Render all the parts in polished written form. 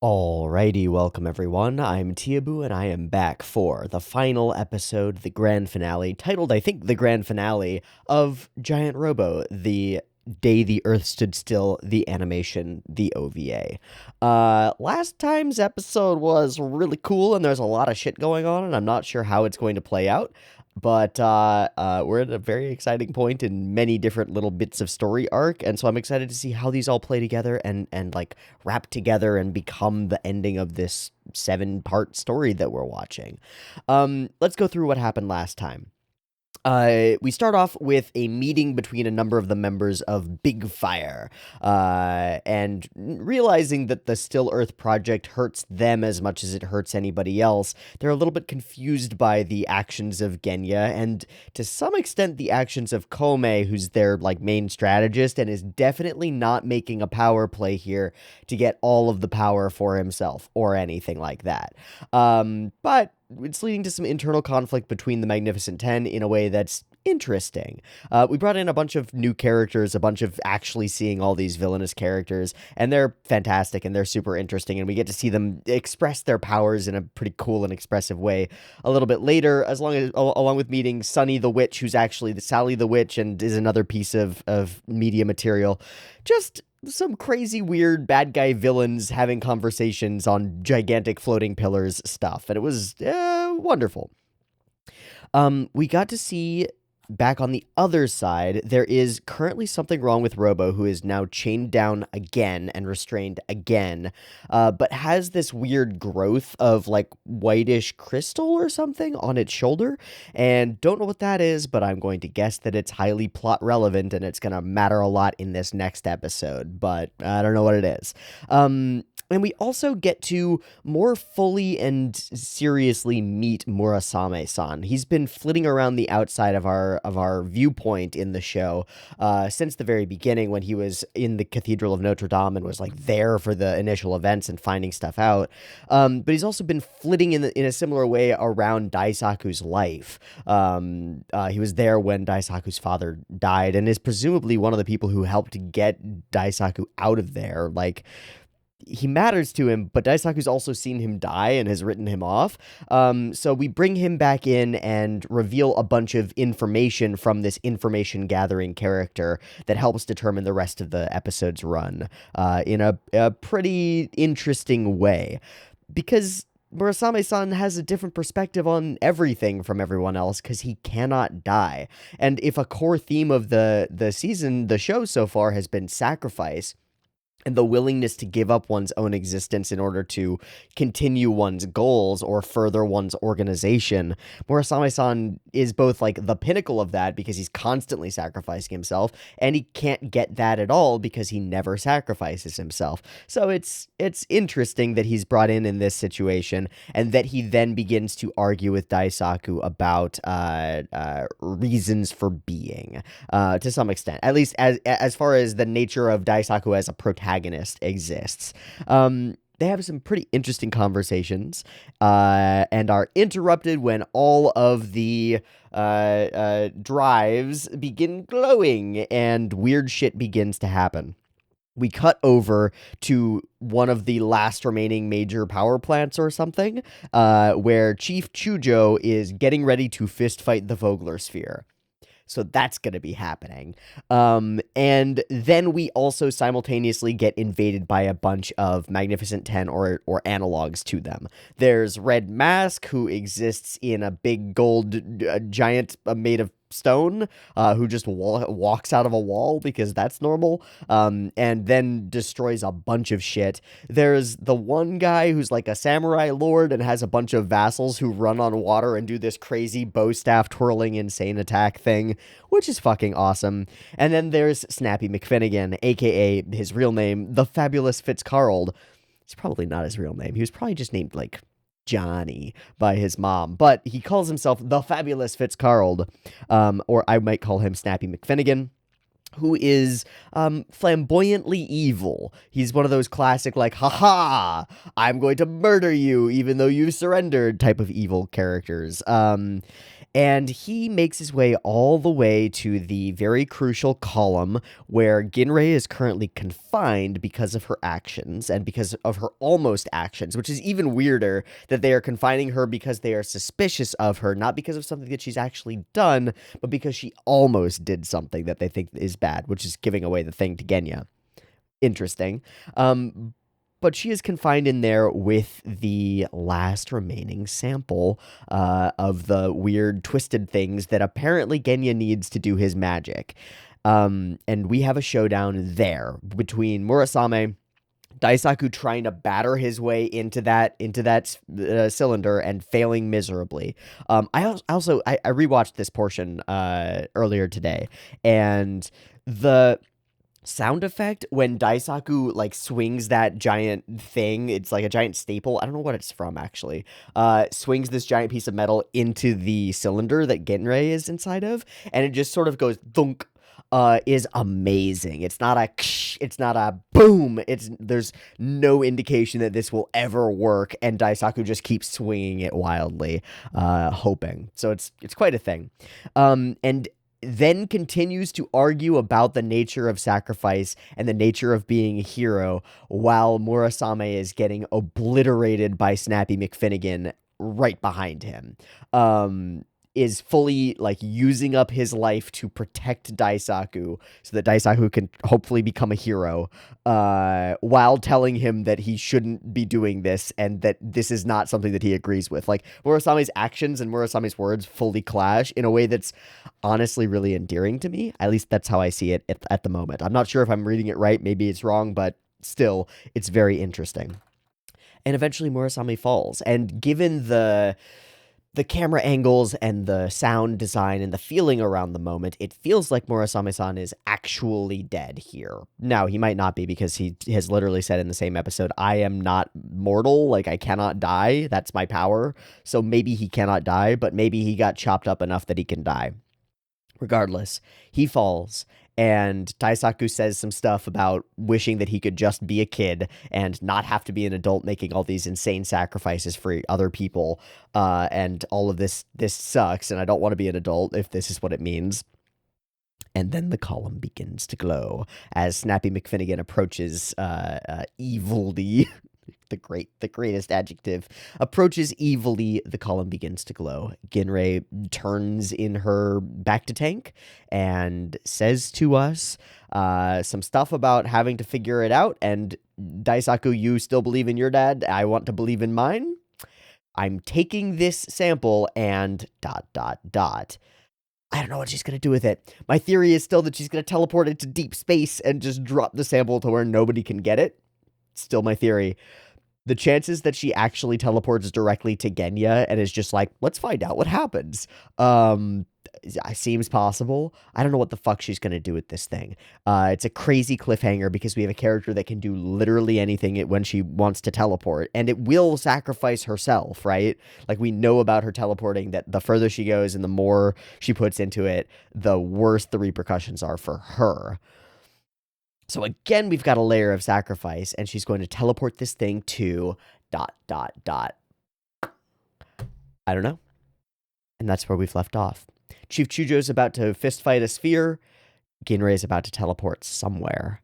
Alrighty, welcome everyone. I'm Teeaboo and I am back for the final episode, the grand finale, titled, I think, the grand finale of Giant Robo, the Day the Earth Stood Still, the animation, the OVA. Last time's episode was really cool and there's a lot of shit going on and I'm not sure how it's going to play out. But we're at a very exciting point in many different little bits of story arc, and so I'm excited to see how these all play together and like wrap together and become the ending of this 7-part story that we're watching. Let's go through what happened last time. We start off with a meeting between a number of the members of Big Fire, and realizing that the Still Earth project hurts them as much as it hurts anybody else, they're a little bit confused by the actions of Genya, and to some extent the actions of Kome, who's their, like, main strategist, and is definitely not making a power play here to get all of the power for himself, or anything like that. But it's leading to some internal conflict between the Magnificent 10 in a way that's interesting. We brought in a bunch of new characters, a bunch of actually seeing all these villainous characters, and they're fantastic and they're super interesting, and we get to see them express their powers in a pretty cool and expressive way a little bit later, along with meeting Sunny the Witch, who's actually the Sally the Witch and is another piece of media material. Just some crazy, weird, bad guy villains having conversations on gigantic floating pillars stuff, and it was wonderful. We got to see back on the other side, there is currently something wrong with Robo, who is now chained down again and restrained again, but has this weird growth of like whitish crystal or something on its shoulder, and don't know what that is, but I'm going to guess that it's highly plot relevant and it's going to matter a lot in this next episode, but I don't know what it is. And we also get to more fully and seriously meet Murasame-san. He's been flitting around the outside of our viewpoint in the show since the very beginning, when he was in the Cathedral of Notre Dame and was like there for the initial events and finding stuff out. But he's also been flitting in a similar way around Daisaku's life. He was there when Daisaku's father died and is presumably one of the people who helped get Daisaku out of there. Like, he matters to him, but Daisaku's also seen him die and has written him off. So we bring him back in and reveal a bunch of information from this information gathering character that helps determine the rest of the episode's run in a pretty interesting way. Because Murasame-san has a different perspective on everything from everyone else because he cannot die. And if a core theme of the season, the show so far, has been sacrifice, and the willingness to give up one's own existence in order to continue one's goals or further one's organization, Murasame-san is both like the pinnacle of that because he's constantly sacrificing himself, and he can't get that at all because he never sacrifices himself. So it's interesting that he's brought in this situation, and that he then begins to argue with Daisaku about reasons for being, to some extent, at least as far as the nature of Daisaku as a protagonist exists. They have some pretty interesting conversations, and are interrupted when all of the drives begin glowing and weird shit begins to happen. We cut over to one of the last remaining major power plants or something, where Chief Chujo is getting ready to fist fight the Vogler Sphere. So that's going to be happening. And then we also simultaneously get invaded by a bunch of Magnificent 10 or analogs to them. There's Red Mask, who exists in a big gold giant made of stone, who just walks out of a wall because that's normal, and then destroys a bunch of shit. There's the one guy who's like a samurai lord and has a bunch of vassals who run on water and do this crazy bow staff twirling insane attack thing, which is fucking awesome. And then there's Snappy McFinnigan, aka his real name, the Fabulous Fitzcarrald. It's probably not his real name. He was probably just named like Johnny by his mom, but he calls himself the Fabulous Fitzcarrald, or I might call him Snappy McFinnigan, who is flamboyantly evil. He's one of those classic, like, haha, I'm going to murder you even though you've surrendered type of evil characters. And he makes his way all the way to the very crucial column where Ginrei is currently confined because of her actions and because of her almost actions, which is even weirder that they are confining her because they are suspicious of her, not because of something that she's actually done, but because she almost did something that they think is bad, which is giving away the thing to Genya. Interesting. But she is confined in there with the last remaining sample of the weird twisted things that apparently Genya needs to do his magic. And we have a showdown there between Murasame, Daisaku trying to batter his way into that cylinder and failing miserably. I rewatched this portion earlier today, and the sound effect when Daisaku like swings that giant thing, it's like a giant staple, I don't know what it's from actually, swings this giant piece of metal into the cylinder that Ginrei is inside of, and it just sort of goes thunk, is amazing. It's not a ksh, it's not a boom, there's no indication that this will ever work, and Daisaku just keeps swinging it wildly, hoping. So it's quite a thing. And then continues to argue about the nature of sacrifice and the nature of being a hero while Murasame is getting obliterated by Snappy McFinnigan right behind him. Is fully like using up his life to protect Daisaku so that Daisaku can hopefully become a hero, while telling him that he shouldn't be doing this and that this is not something that he agrees with. Like, Murasame's actions and Murasame's words fully clash in a way that's honestly really endearing to me. At least that's how I see it at the moment. I'm not sure if I'm reading it right. Maybe it's wrong, but still, it's very interesting. And eventually Murasame falls. And given the camera angles and the sound design and the feeling around the moment, it feels like Murasame-san is actually dead here. Now, he might not be, because he has literally said in the same episode, I am not mortal, like I cannot die, that's my power. So maybe he cannot die, but maybe he got chopped up enough that he can die. Regardless, he falls, and Daisaku says some stuff about wishing that he could just be a kid and not have to be an adult making all these insane sacrifices for other people, and all of this sucks, and I don't want to be an adult if this is what it means. And then the column begins to glow as Snappy McFinnigan approaches evilly. The greatest adjective, approaches evilly. The column begins to glow. Ginrei turns in her back to tank and says to us some stuff about having to figure it out. And Daisaku, you still believe in your dad. I want to believe in mine. I'm taking this sample and ... I don't know what she's going to do with it. My theory is still that she's going to teleport it to deep space and just drop the sample to where nobody can get it. Still my theory. The chances that she actually teleports directly to Genya and is just like, let's find out what happens, seems possible. I don't know what the fuck she's going to do with this thing. It's a crazy cliffhanger because we have a character that can do literally anything when she wants to teleport, and it will sacrifice herself, right? Like, we know about her teleporting, that the further she goes and the more she puts into it, the worse the repercussions are for her. So again, we've got a layer of sacrifice, and she's going to teleport this thing to ... I don't know. And that's where we've left off. Chief Chujo's about to fistfight a sphere. Ginrei is about to teleport somewhere.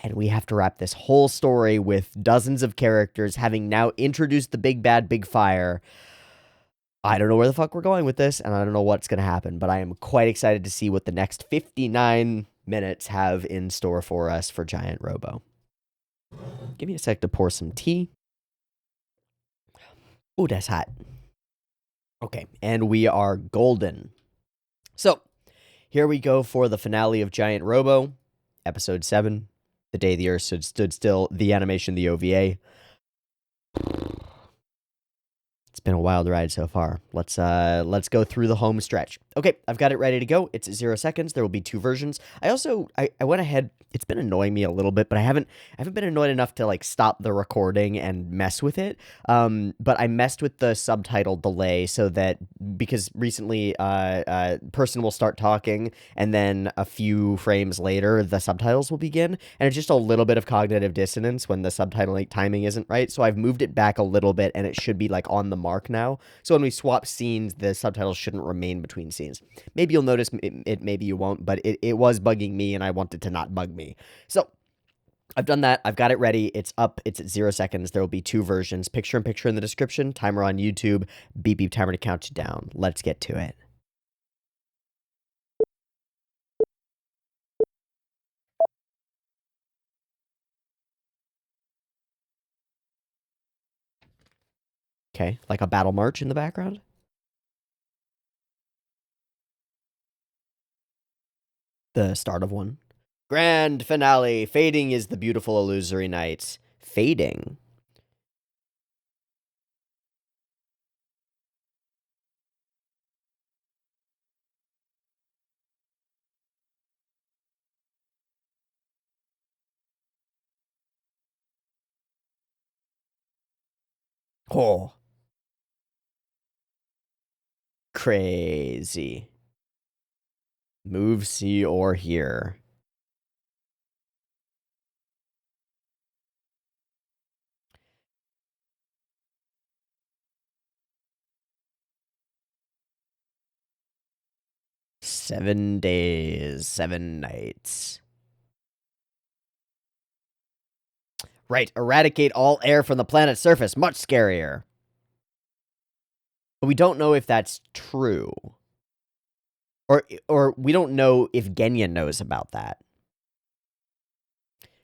And we have to wrap this whole story with dozens of characters having now introduced the big bad big fire. I don't know where the fuck we're going with this, and I don't know what's going to happen, but I am quite excited to see what the next 59 minutes have in store for us for Giant Robo. Give me a sec to pour some tea. Oh, that's hot. Okay, and we are golden. So, here we go for the finale of Giant Robo, Episode 7, The Day the Earth Stood Still, the animation, the OVA. It's been a wild ride so far. Let's go through the home stretch. Okay, I've got it ready to go. It's 0 seconds. There will be 2 versions. I went ahead. It's been annoying me a little bit, but I haven't been annoyed enough to like stop the recording and mess with it. But I messed with the subtitle delay so that, because recently person will start talking and then a few frames later the subtitles will begin, and it's just a little bit of cognitive dissonance when the subtitle timing isn't right. So I've moved it back a little bit, and it should be like on the mark mark now. So when we swap scenes, the subtitles shouldn't remain between scenes. Maybe you'll notice it, maybe you won't, but it was bugging me, and I wanted to not bug me. So I've done that. I've got it ready. It's up. It's at 0 seconds. There will be 2 versions. Picture-in-picture in the description. Timer on YouTube. Beep beep timer to count you down. Let's get to it. Okay, like a battle march in the background. The start of one. Grand finale. Fading is the beautiful illusory night. Fading. Oh. Crazy. Move, see, or hear. Seven days, 7 nights. Right, eradicate all air from the planet's surface. Much scarier. But we don't know if that's true. Or we don't know if Genya knows about that.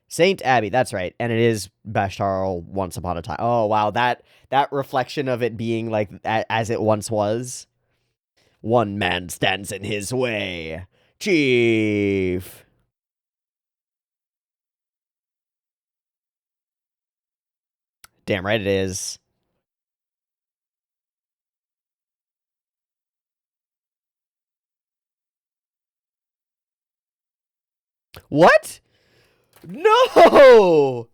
Saint Abbey, that's right. And it is Bashar once upon a time. Oh, wow. That reflection of it being like as it once was. One man stands in his way. Chief. Damn right it is. What? No!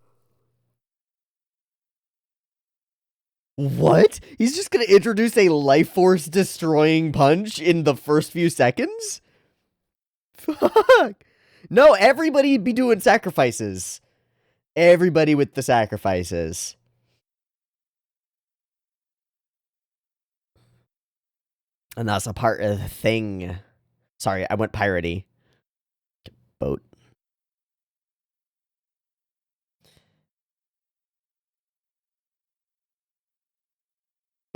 What? He's just gonna introduce a life force destroying punch in the first few seconds? Fuck. No, everybody be doing sacrifices. Everybody with the sacrifices. And that's a part of the thing. Sorry, I went piratey. Boat.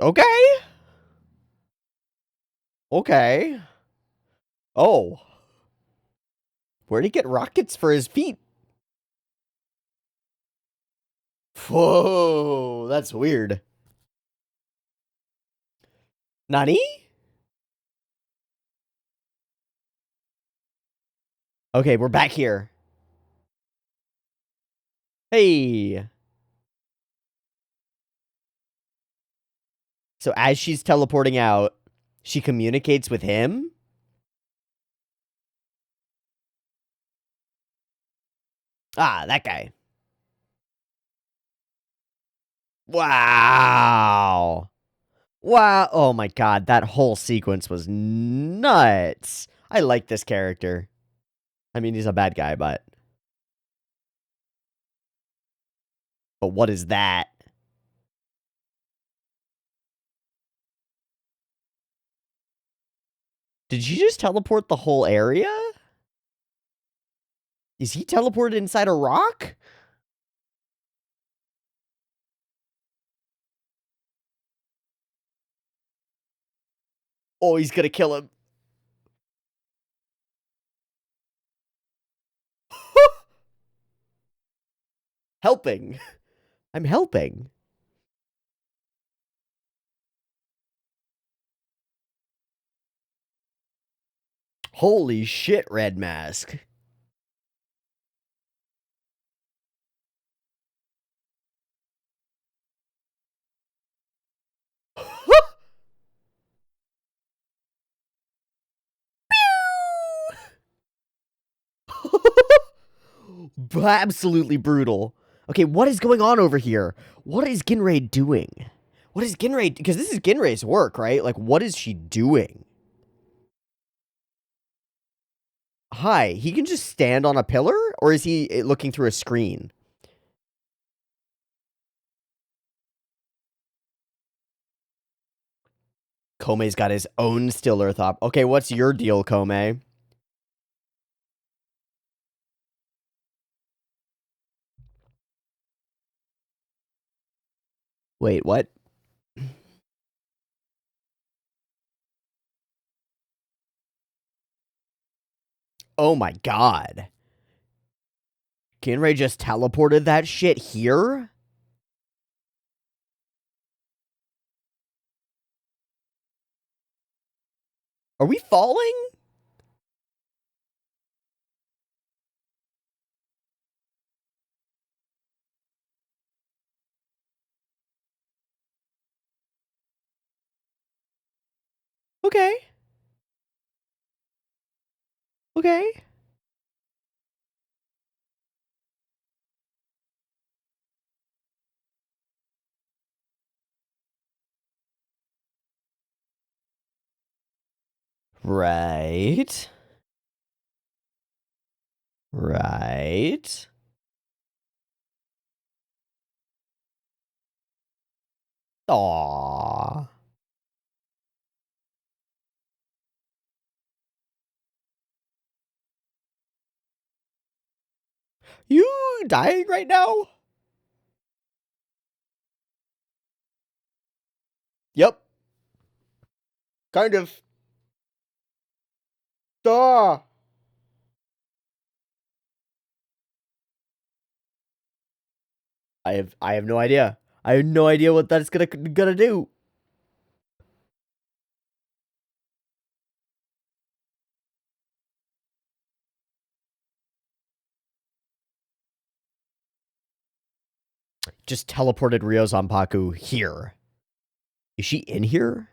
Okay. Okay. Oh. Where'd he get rockets for his feet? Whoa, that's weird. Nani? Okay, we're back here. Hey. So as she's teleporting out, she communicates with him? Ah, that guy. Wow. Wow. Oh my god, that whole sequence was nuts. I like this character. I mean, he's a bad guy, but what is that? Did you just teleport the whole area? Is he teleported inside a rock? Oh, he's gonna kill him. Helping. I'm helping. Holy shit, Red Mask. Absolutely brutal. Okay, what is going on over here? What is Ginrei doing? What is Ginrei? Because this is Ginrei's work, right? Like, what is she doing? Hi, he can just stand on a pillar? Or is he looking through a screen? Kome's got his own Still Earth op. Okay, what's your deal, Kome? Wait, what? Oh my god. Kinray just teleported that shit here? Are we falling? Okay. Okay. Right. Right. Aww. You dying right now? Yep. Kind of. Duh. I have no idea. I have no idea what that's gonna do. Just teleported Ryo Zanpaku here. Is she in here?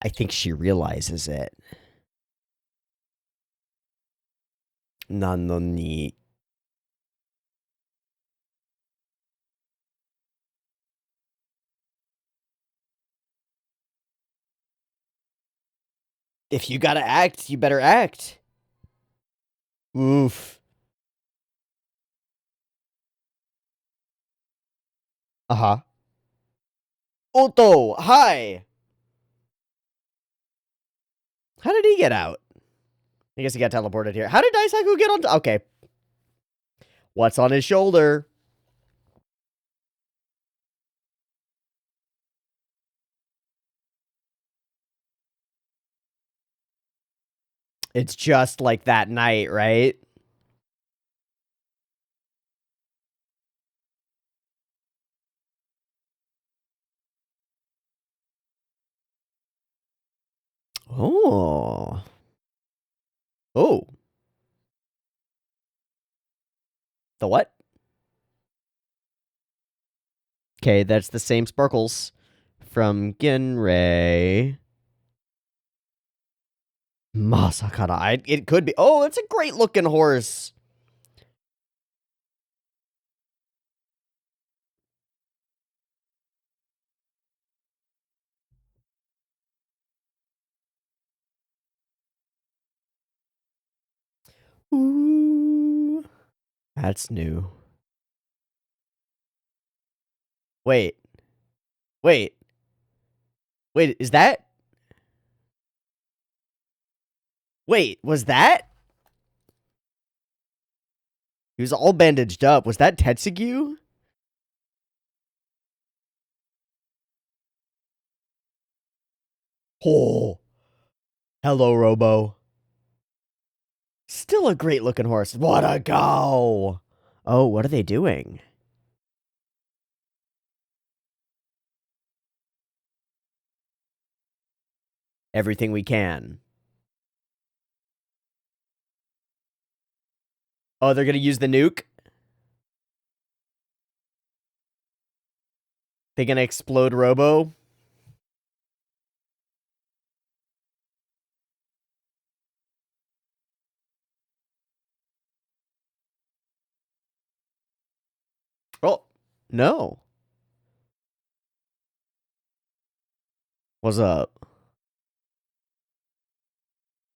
I think she realizes it. Nanoni. If you gotta act, you better act. Oof. Uh-huh. Oto, hi! How did he get out? I guess he got teleported here. How did Daisaku get on? Okay. What's on his shoulder? It's just like that night, right? Oh. Oh. The what? Okay, that's the same sparkles from Genrei. Masakana. It could be. Oh, it's a great looking horse. Ooh. That's new. Wait. Wait. Wait, is that? Wait, was that? He was all bandaged up. Was that Tetsugu? Oh. Hello, Robo. Still a great looking horse. What a go! Oh, what are they doing? Everything we can. Oh, they're gonna use the nuke? They gonna explode Robo? Oh, no. What's up?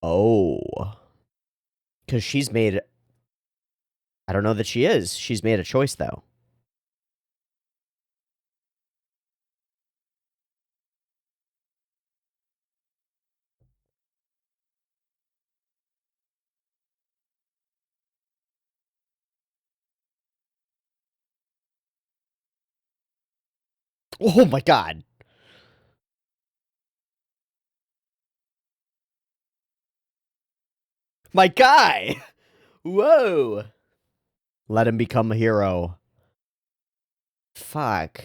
Oh. Because she's made... I don't know that she is. She's made a choice, though. Oh my god. My guy! Whoa! Let him become a hero. Fuck.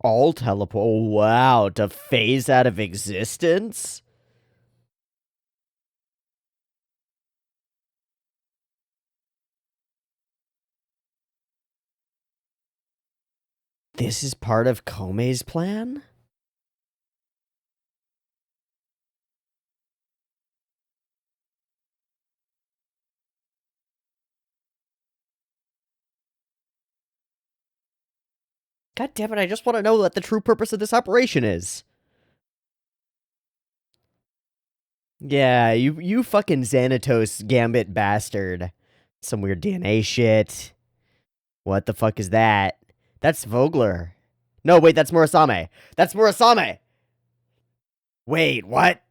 All teleport. Wow, to phase out of existence? This is part of Kome's plan? God damn it, I just want to know what the true purpose of this operation is. Yeah, you fucking Xanatos Gambit bastard. Some weird DNA shit. What the fuck is that? That's Vogler. No, wait, that's Murasame. That's Murasame! Wait, what?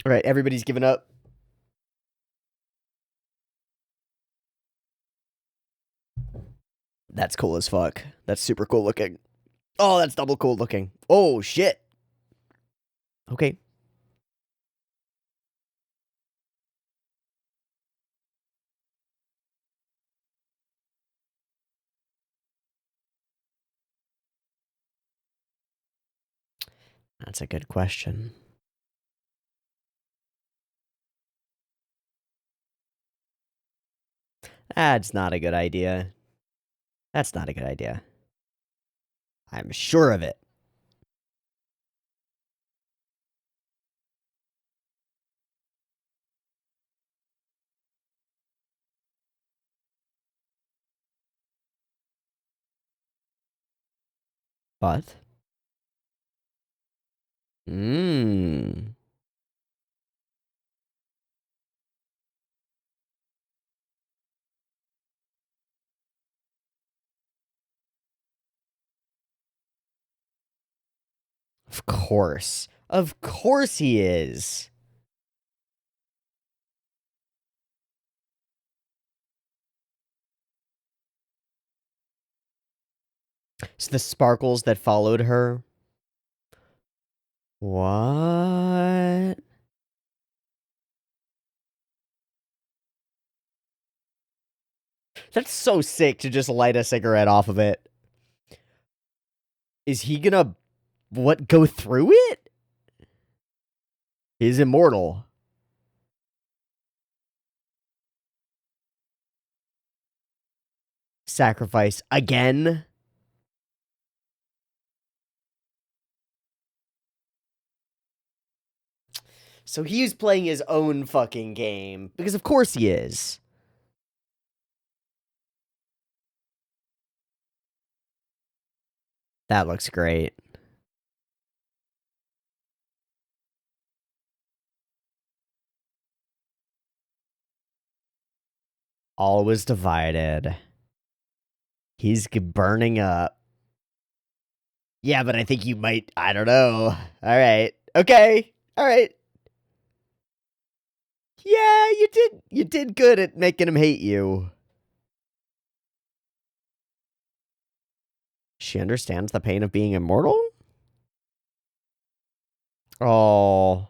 Alright, everybody's given up. That's cool as fuck. That's super cool looking. Oh, that's double cool looking. Oh, shit. Okay. That's a good question. That's not a good idea. That's not a good idea. I'm sure of it. But? Mmm. Of course. Of course he is. It's the sparkles that followed her. What? That's so sick to just light a cigarette off of it. Is he gonna, what, go through it? He's immortal. Sacrifice again? So he's playing his own fucking game. Because of course he is. That looks great. All was divided. He's burning up. Yeah, but I think you might, I don't know. All right. Okay. All right. Yeah, you did good at making him hate you. She understands the pain of being immortal? Oh.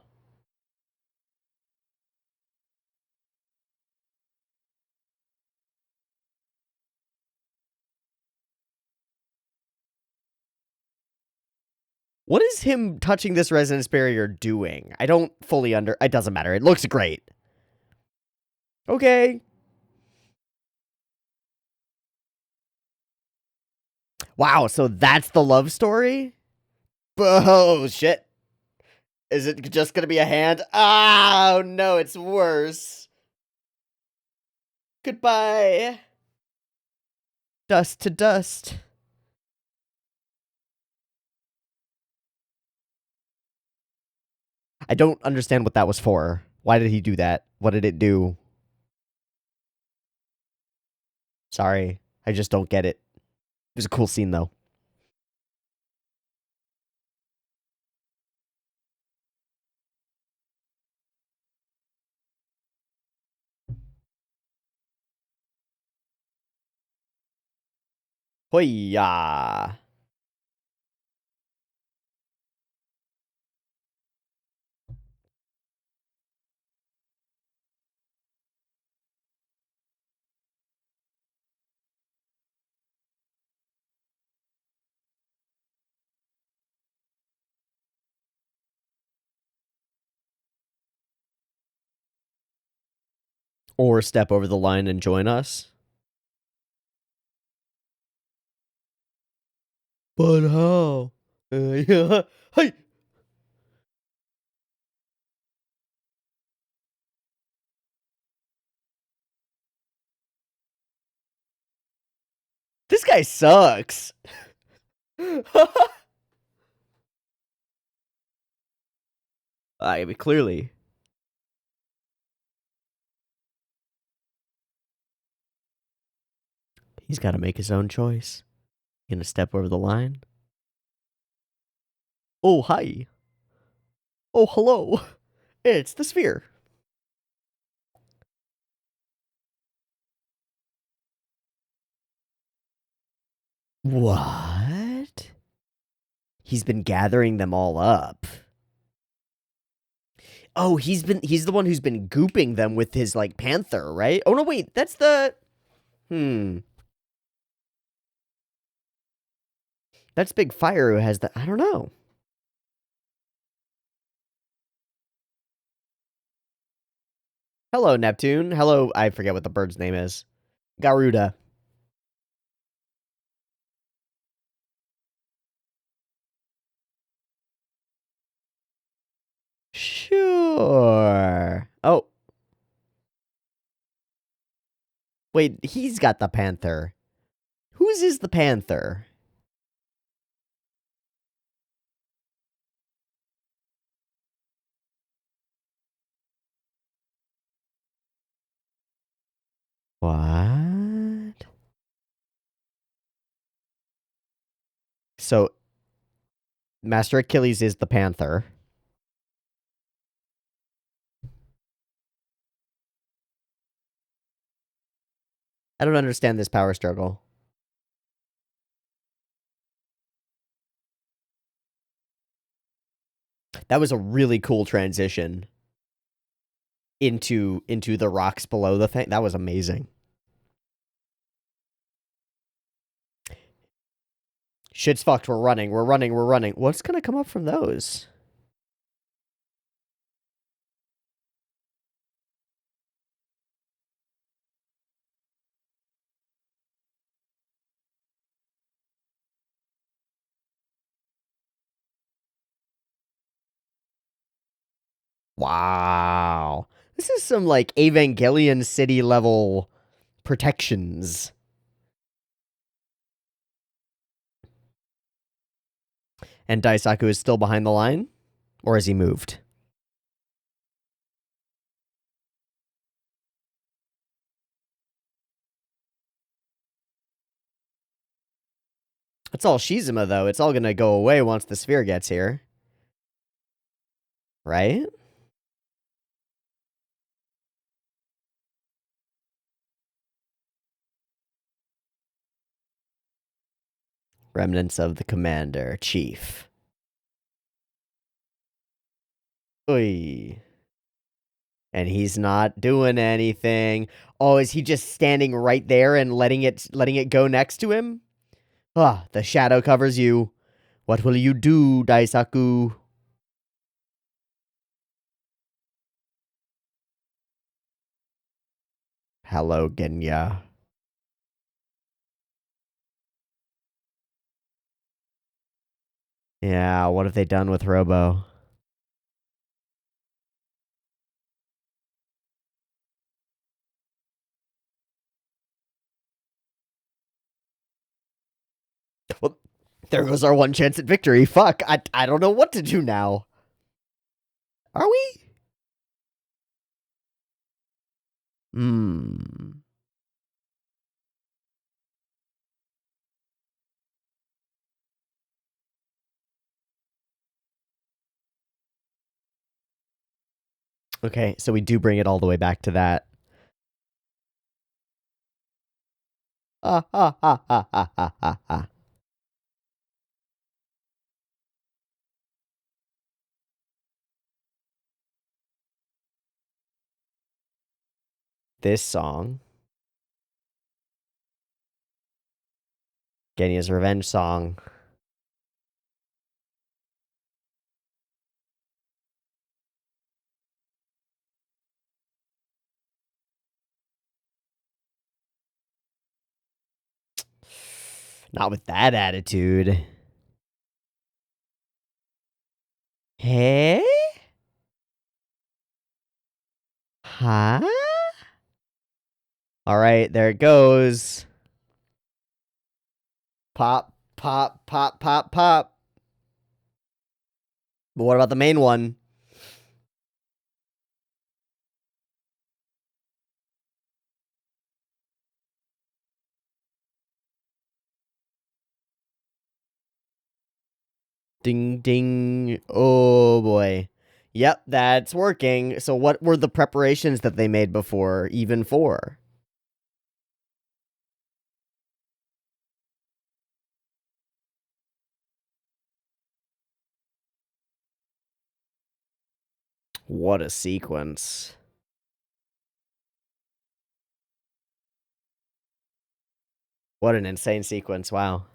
What is him touching this resonance barrier doing? I don't fully it doesn't matter. It looks great. Okay. Wow, so that's the love story? Oh, shit. Is it just gonna be a hand? Oh, no, it's worse. Goodbye. Dust to dust. I don't understand what that was for. Why did he do that? What did it do? Sorry. I just don't get it. It was a cool scene, though. Hoya! Or step over the line and join us. But how? Yeah. Hey! This guy sucks. I mean, clearly. He's got to make his own choice. Gonna step over the line? Oh, hi. Oh, hello. It's the sphere. What? He's been gathering them all up. Oh, he's the one who's been gooping them with his like panther, right? Oh no, wait, that's the That's Big Fire who has the I don't know. Hello, Neptune. Hello, I forget what the bird's name is. Garuda. Sure. Oh. Wait, he's got the panther. Whose is the panther? What? So, Master Achilles is the panther. I don't understand this power struggle. That was a really cool transition into the rocks below the thing. That was amazing. Shit's fucked. We're running. We're running. We're running. What's gonna come up from those? Wow. This is some like Evangelion city level protections. And Daisaku is still behind the line? Or has he moved? It's all Shizuma, though. It's all gonna go away once the sphere gets here. Right? Remnants of the commander, chief. Oy. And he's not doing anything. Oh, is he just standing right there and letting it go next to him? Ah, the shadow covers you. What will you do, Daisaku? Hello, Genya. Yeah, what have they done with Robo? There goes our one chance at victory. Fuck, I don't know what to do now. Are we? Okay, so we do bring it all the way back to that. This song. Genya's revenge song. Not with that attitude. Hey? Huh? All right, there it goes. Pop, pop, pop, pop, pop. But what about the main one? Ding, ding. Oh, boy. Yep, that's working. So what were the preparations that they made before, even for? What a sequence. What an insane sequence, wow.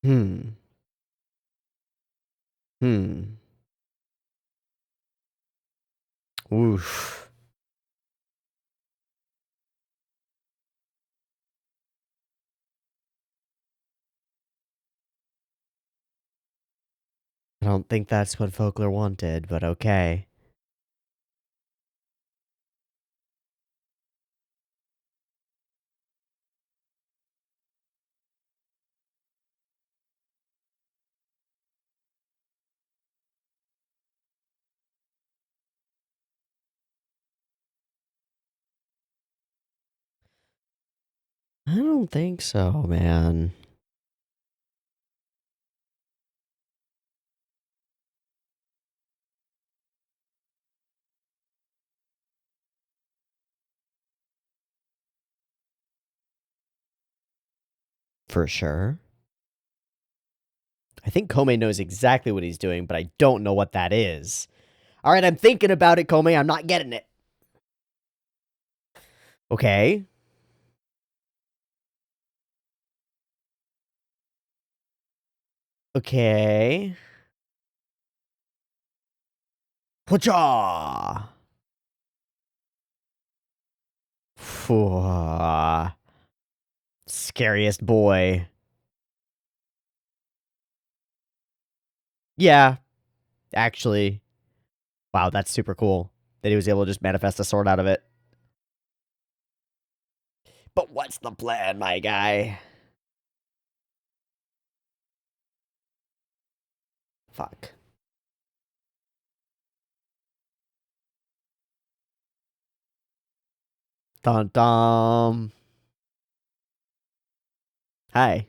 Hmm. Oof. I don't think that's what Folklore wanted, but okay. I don't think so, man. For sure. I think Kome knows exactly what he's doing, but I don't know what that is. All right, I'm thinking about it, Kome. I'm not getting it. Okay. Okay. Hwacha! Scariest boy. Yeah, actually. Wow, that's super cool that he was able to just manifest a sword out of it. But what's the plan, my guy? Fuck. Dun dum. Hi.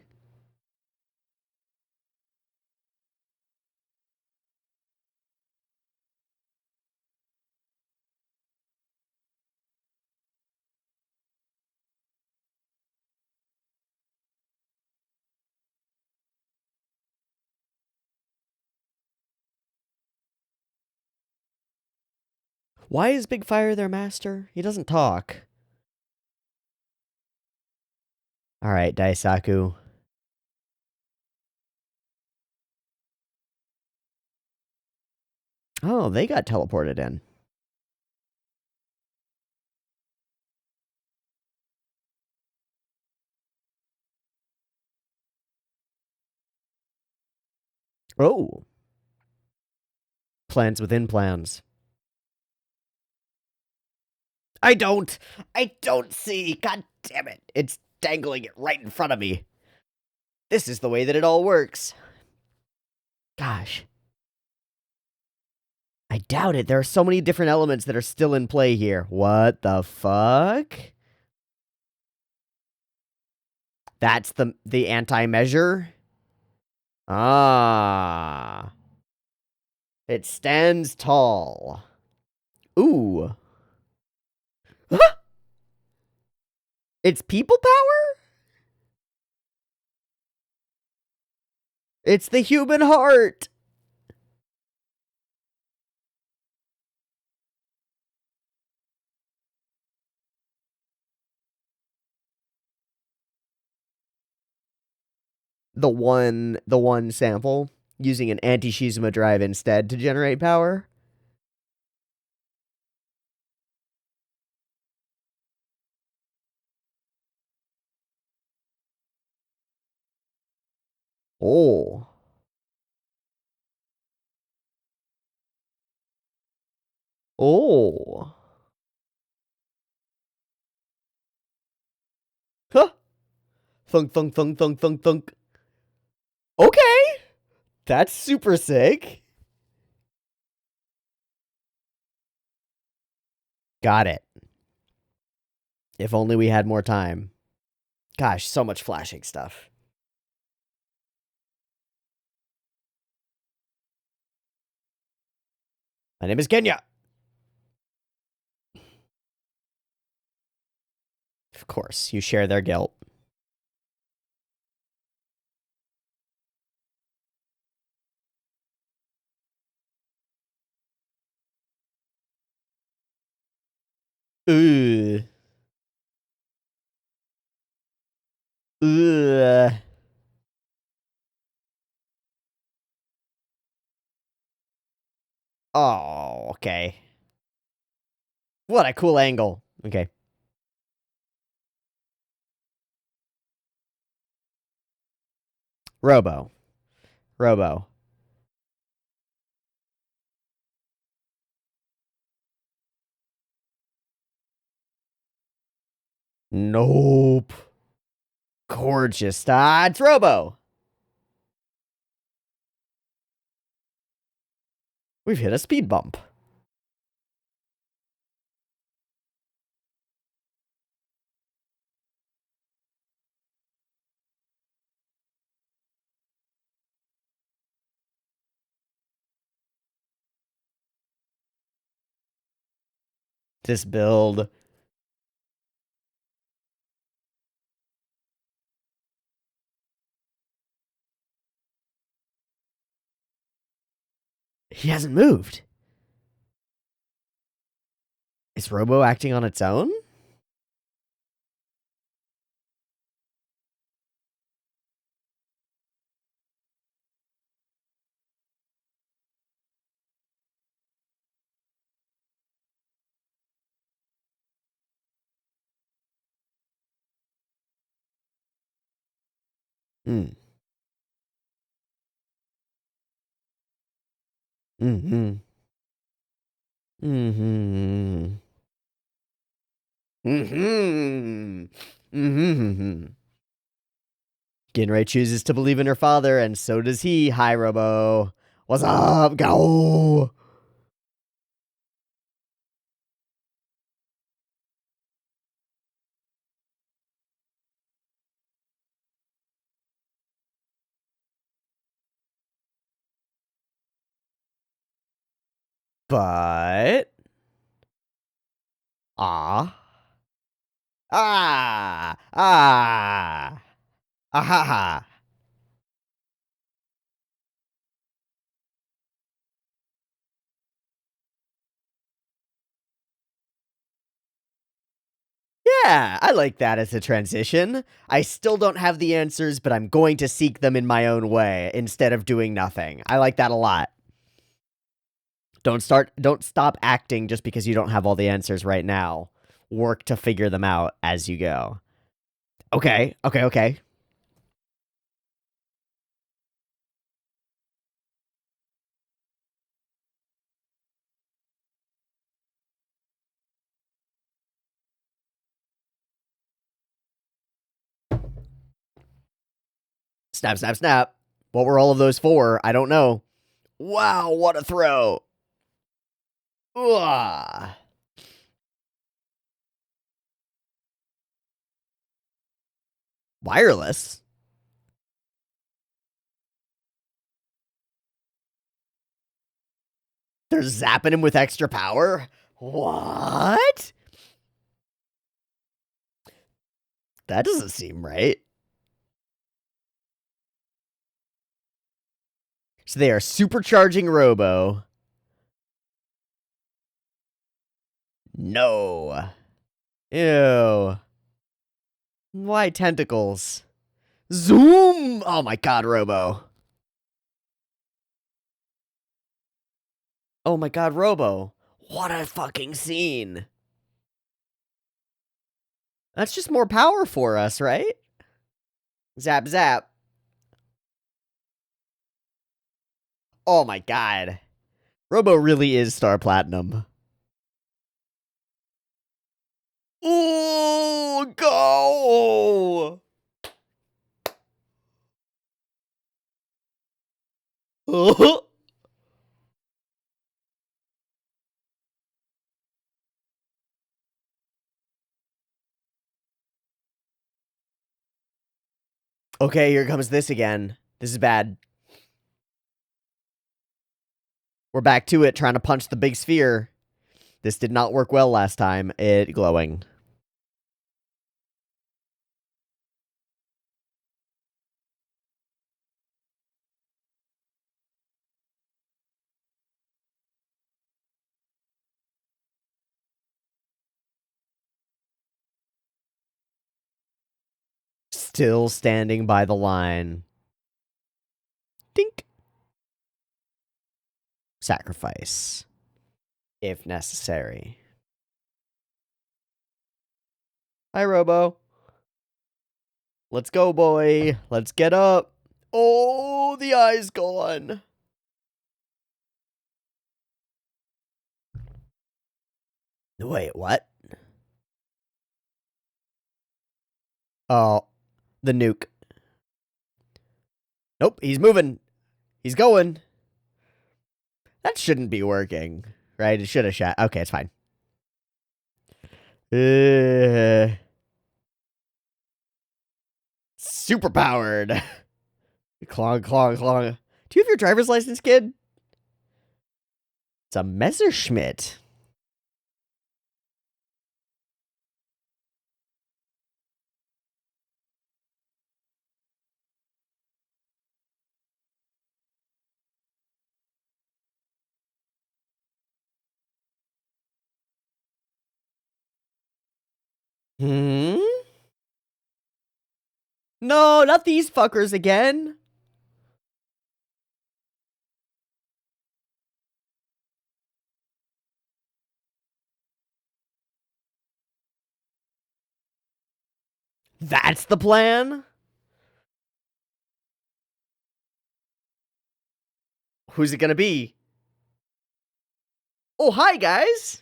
Why is Big Fire their master? He doesn't talk. Alright, Daisaku. Oh, they got teleported in. Oh. Plans within plans. I don't see. God damn it. It's dangling it right in front of me. This is the way that it all works. Gosh. I doubt it. There are so many different elements that are still in play here. What the fuck? That's the anti-measure? Ah. It stands tall. Ooh. It's people power? It's the human heart. The one sample using an anti-Shizuma drive instead to generate power. Oh. Oh. Huh. Thunk, thunk, thunk, thunk, thunk, thunk. Okay. That's super sick. Got it. If only we had more time. Gosh, so much flashing stuff. My name is Kenya. Of course, you share their guilt. Ugh. Ugh. Oh, okay. What a cool angle. Okay. Robo. Robo. Nope. Gorgeous. Ah, it's Robo. We've hit a speed bump. This build. He hasn't moved. Is Robo acting on its own? Hmm. Mm-hmm. Mm-hmm. Mm-hmm. Mm-hmm. Ginray chooses to believe in her father, and so does he. Hi, Robo. What's up? Go! But... Ah. Ah. Ah. Ahaha. Yeah, I like that as a transition. I still don't have the answers, but I'm going to seek them in my own way instead of doing nothing. I like that a lot. Don't stop acting just because you don't have all the answers right now. Work to figure them out as you go. Okay. Snap, snap, snap. What were all of those for? I don't know. Wow, what a throw. Ugh. Wireless? They're zapping him with extra power? What? That doesn't seem right. So they are supercharging Robo. No. Ew. Why tentacles? Zoom! Oh my god, Robo. Oh my god, Robo. What a fucking scene. That's just more power for us, right? Zap, zap. Oh my god. Robo really is Star Platinum. Ooh, go! Okay, here comes this again. This is bad. We're back to it, trying to punch the big sphere. This did not work well last time. It glowing. Still standing by the line. Dink. Sacrifice. If necessary. Hi, Robo. Let's go, boy. Let's get up. Oh, the eye's gone. Wait, what? Oh, the nuke. Nope, he's moving. He's going. That shouldn't be working, right? It should have shot. Okay, it's fine. Super powered. Clong, clong, clong. Do you have your driver's license, kid? It's a Messerschmitt. Hmm? No, not these fuckers again. That's the plan? Who's it gonna be? Oh, hi, guys.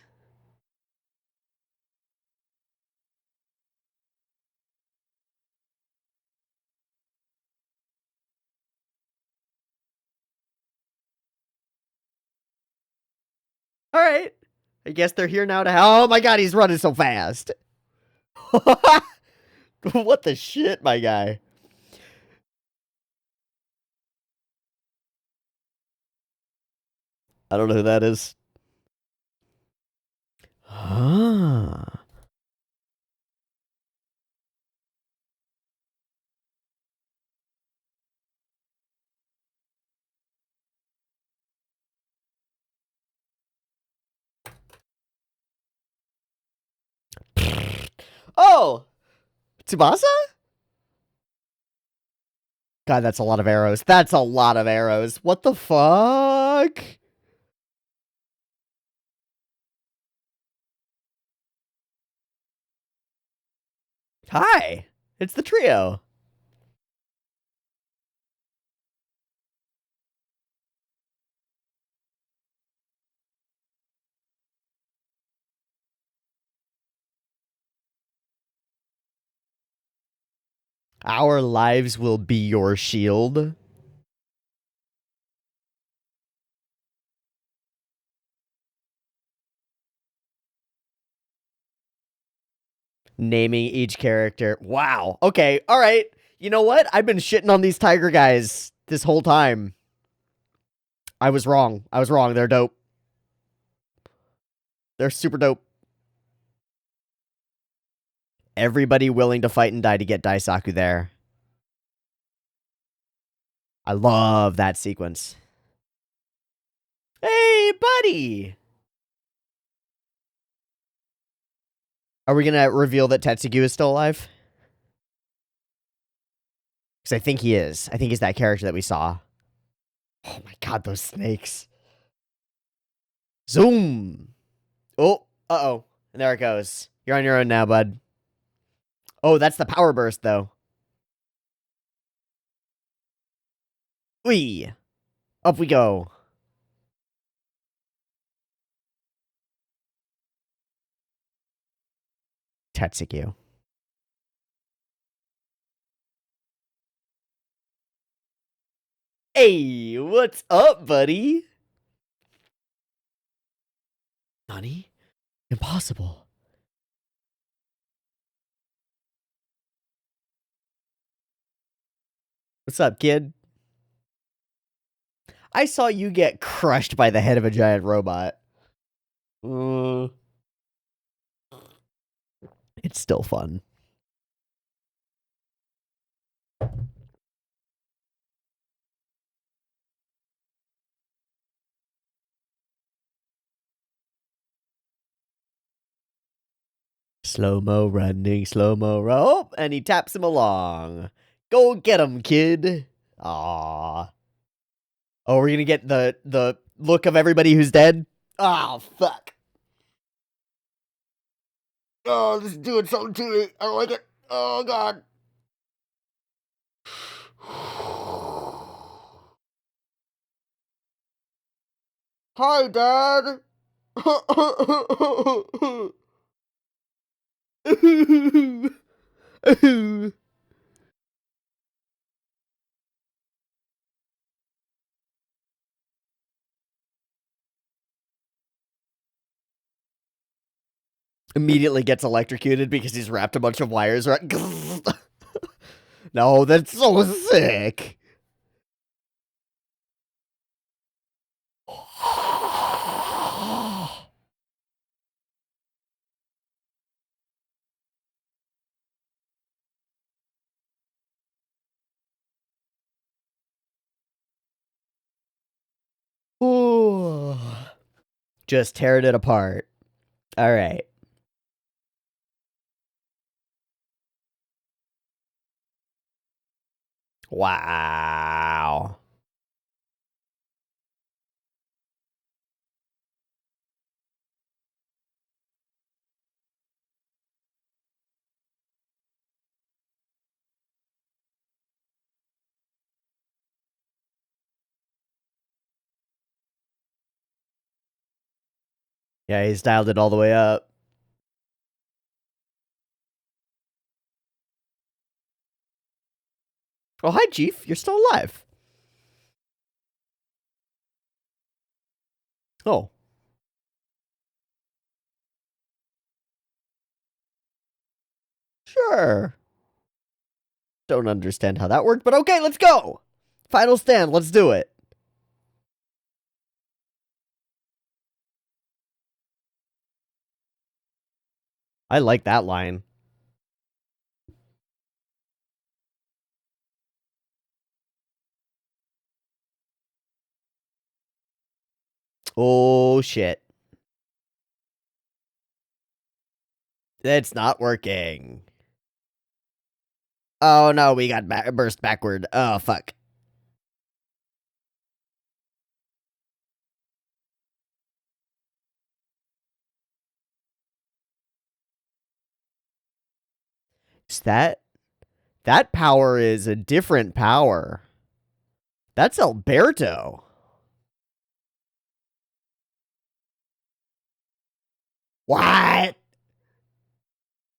All right. I guess they're here now to help. Oh my god, he's running so fast. What the shit, my guy? I don't know who that is. Ah. Oh, Tsubasa? God, that's a lot of arrows. That's a lot of arrows. What the fuck? Hi, it's the trio. Our lives will be your shield. Naming each character. Wow. Okay. All right. You know what? I've been shitting on these tiger guys this whole time. I was wrong. They're dope. They're super dope. Everybody willing to fight and die to get Daisaku there. I love that sequence. Hey, buddy! Are we gonna reveal that Tetsugu is still alive? Because I think he is. I think he's that character that we saw. Oh my god, those snakes. Zoom! Oh, uh-oh. And there it goes. You're on your own now, bud. Oh, that's the power burst, though. Whee! Up we go. Tetsugu. Hey, what's up, buddy? Nani? Impossible. What's up, kid? I saw you get crushed by the head of a giant robot. It's still fun. Slow-mo running, slow-mo rope, and he taps him along. Go get him, kid. Aww. Oh, we're gonna get the look of everybody who's dead? Oh, fuck. Oh, this is doing something to me. I don't like it. Oh, God. Hi, Dad. Immediately gets electrocuted because he's wrapped a bunch of wires around. No, that's so sick. Ooh. Just tearing it apart. All right. Wow. Yeah, he's dialed it all the way up. Oh, hi, Chief. You're still alive. Oh. Sure. Don't understand how that worked, but okay, let's go. Final stand. Let's do it. I like that line. Oh, shit. It's not working. Oh, no, we got burst backward. Oh, fuck. Is that power is a different power. That's Alberto. What?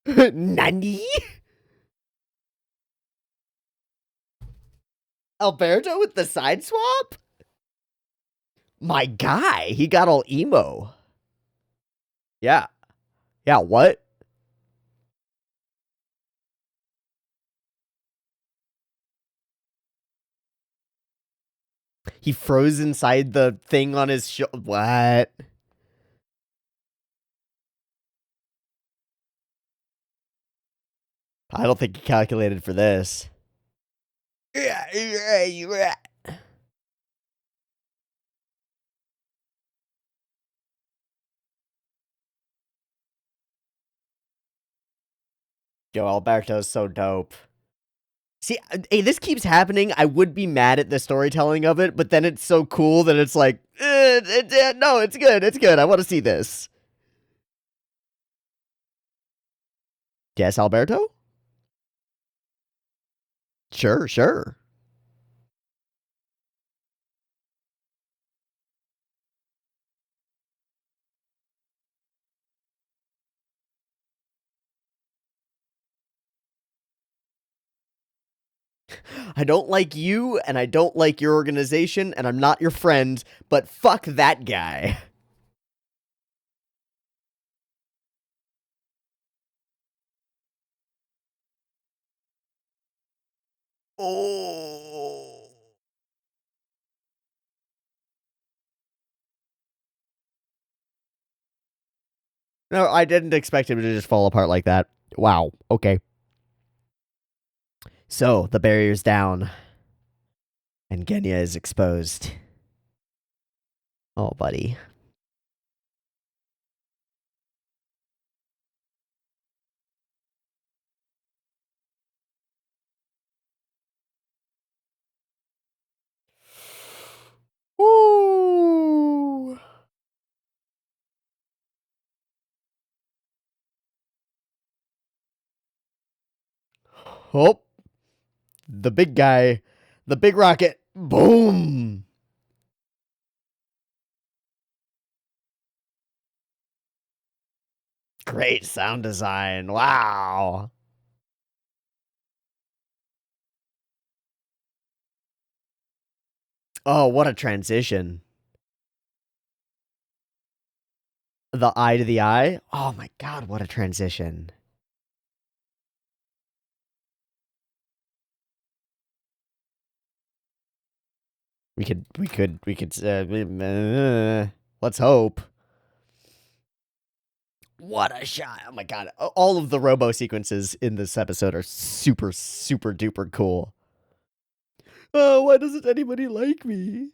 Nani? Alberto with the side swap? My guy, he got all emo. Yeah. Yeah, what? He froze inside the thing on his what? I don't think he calculated for this. Yo, Alberto's so dope. See, hey, this keeps happening. I would be mad at the storytelling of it, but then it's so cool that it's like, no, it's good. It's good. I want to see this. Yes, Alberto? Sure, sure. I don't like you, and I don't like your organization, and I'm not your friend, but fuck that guy. Oh. No, I didn't expect him to just fall apart like that. Wow. Okay. So, the barrier's down, and Genya is exposed. Oh, buddy. Woo! Oh, the big guy, the big rocket. Boom! Great sound design. Wow. Oh, what a transition. The eye to the eye. Oh my god, what a transition. We could, let's hope. What a shot. Oh my god. All of the robo sequences in this episode are super, super duper cool. Oh, why doesn't anybody like me?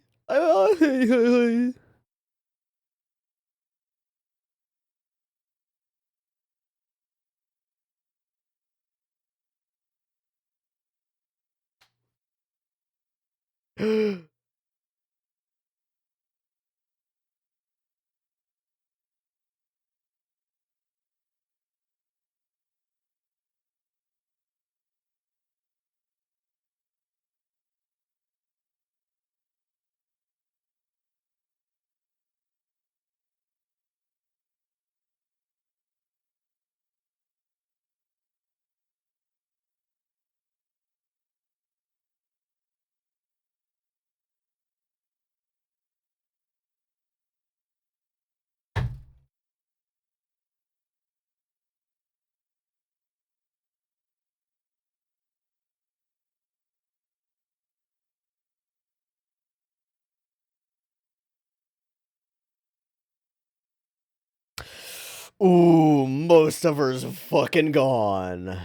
Ooh, most of her's fucking gone.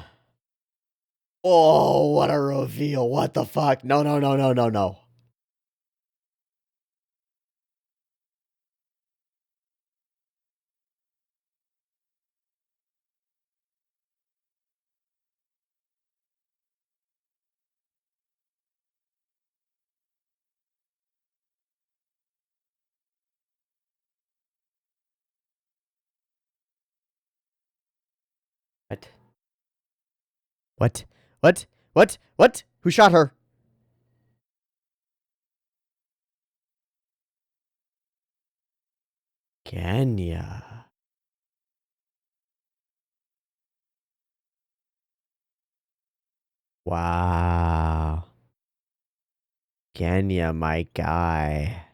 Oh, what a reveal. What the fuck? No, no, no, no, no, no. What? What? What? What? What? Who shot her? Kenya. Wow. Genya, my guy.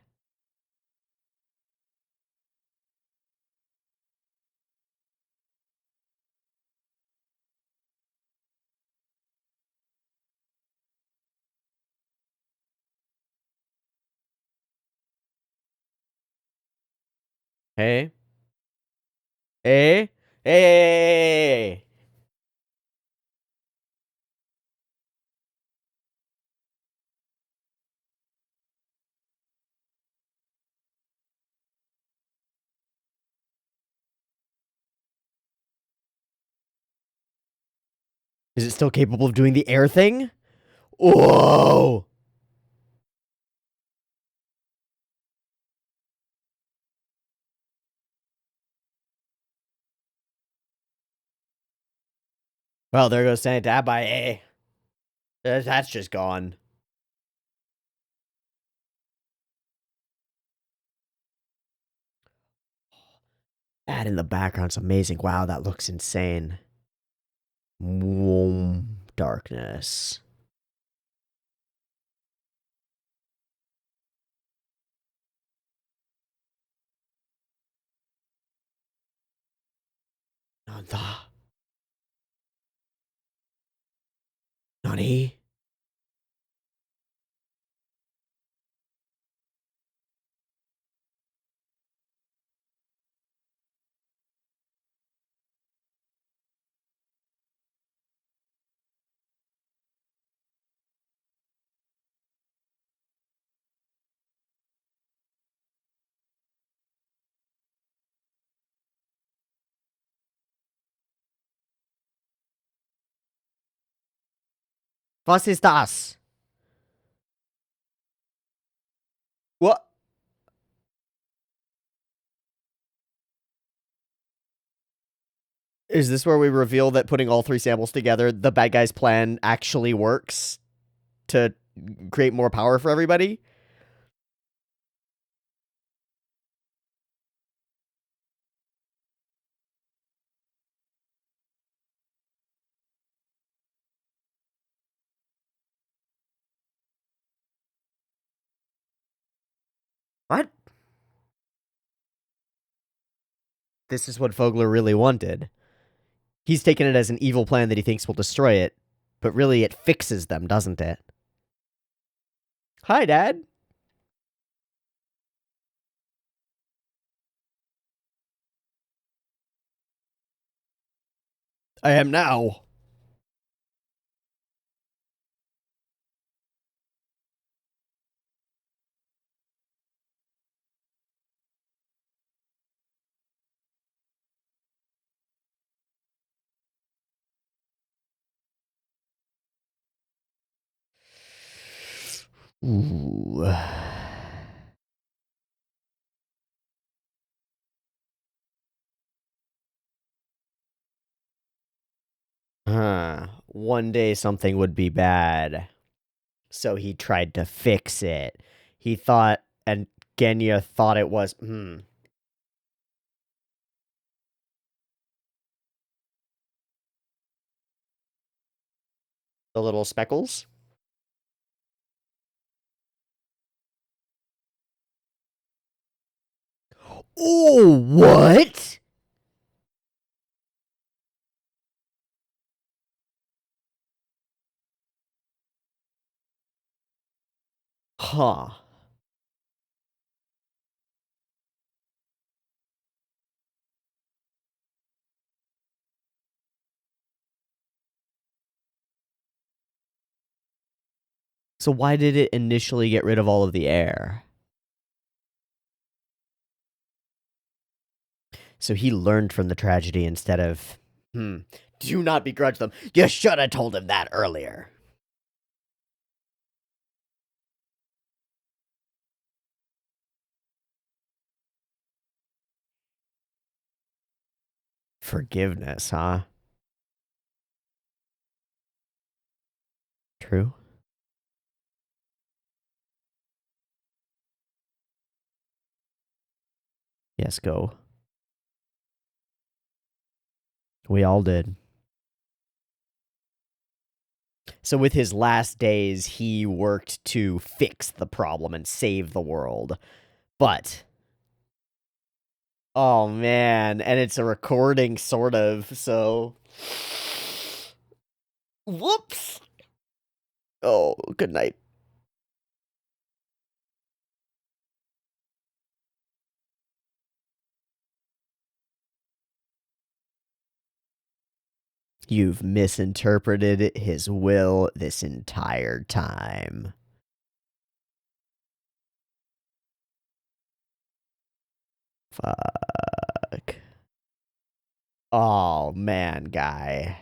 Hey? Hey? Hey! Is it still capable of doing the air thing? Whoa! Well, there goes Teeaboo. Hey. That's just gone. That in the background's amazing. Wow, that looks insane. Darkness. Nanta. Nani? Was ist das? What? Is this where we reveal that putting all three samples together, the bad guy's plan actually works to create more power for everybody? What? This is what Vogler really wanted. He's taken it as an evil plan that he thinks will destroy it, but really it fixes them, doesn't it? Hi, Dad. I am now. Ooh. One day something would be bad. So he tried to fix it. He thought, and Genya thought it was, the little speckles. Oh, what? Huh. So why did it initially get rid of all of the air? So he learned from the tragedy instead of, do not begrudge them. You should have told him that earlier. Forgiveness, huh? True. Yes, go. We all did. So with his last days, he worked to fix the problem and save the world. But oh man, and it's a recording sort of, so whoops. Oh, good night. You've misinterpreted his will this entire time. Fuck. Oh, man, guy.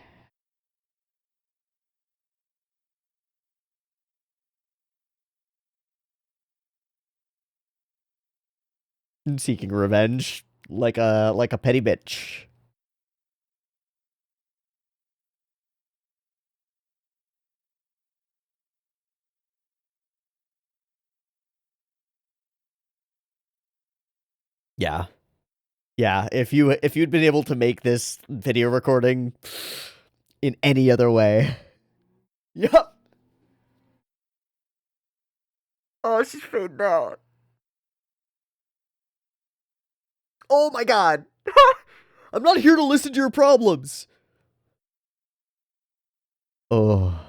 Seeking revenge like a petty bitch. Yeah. Yeah, if you'd been able to make this video recording in any other way. Yup. Oh, she's fading out. Oh my god. I'm not here to listen to your problems. Oh.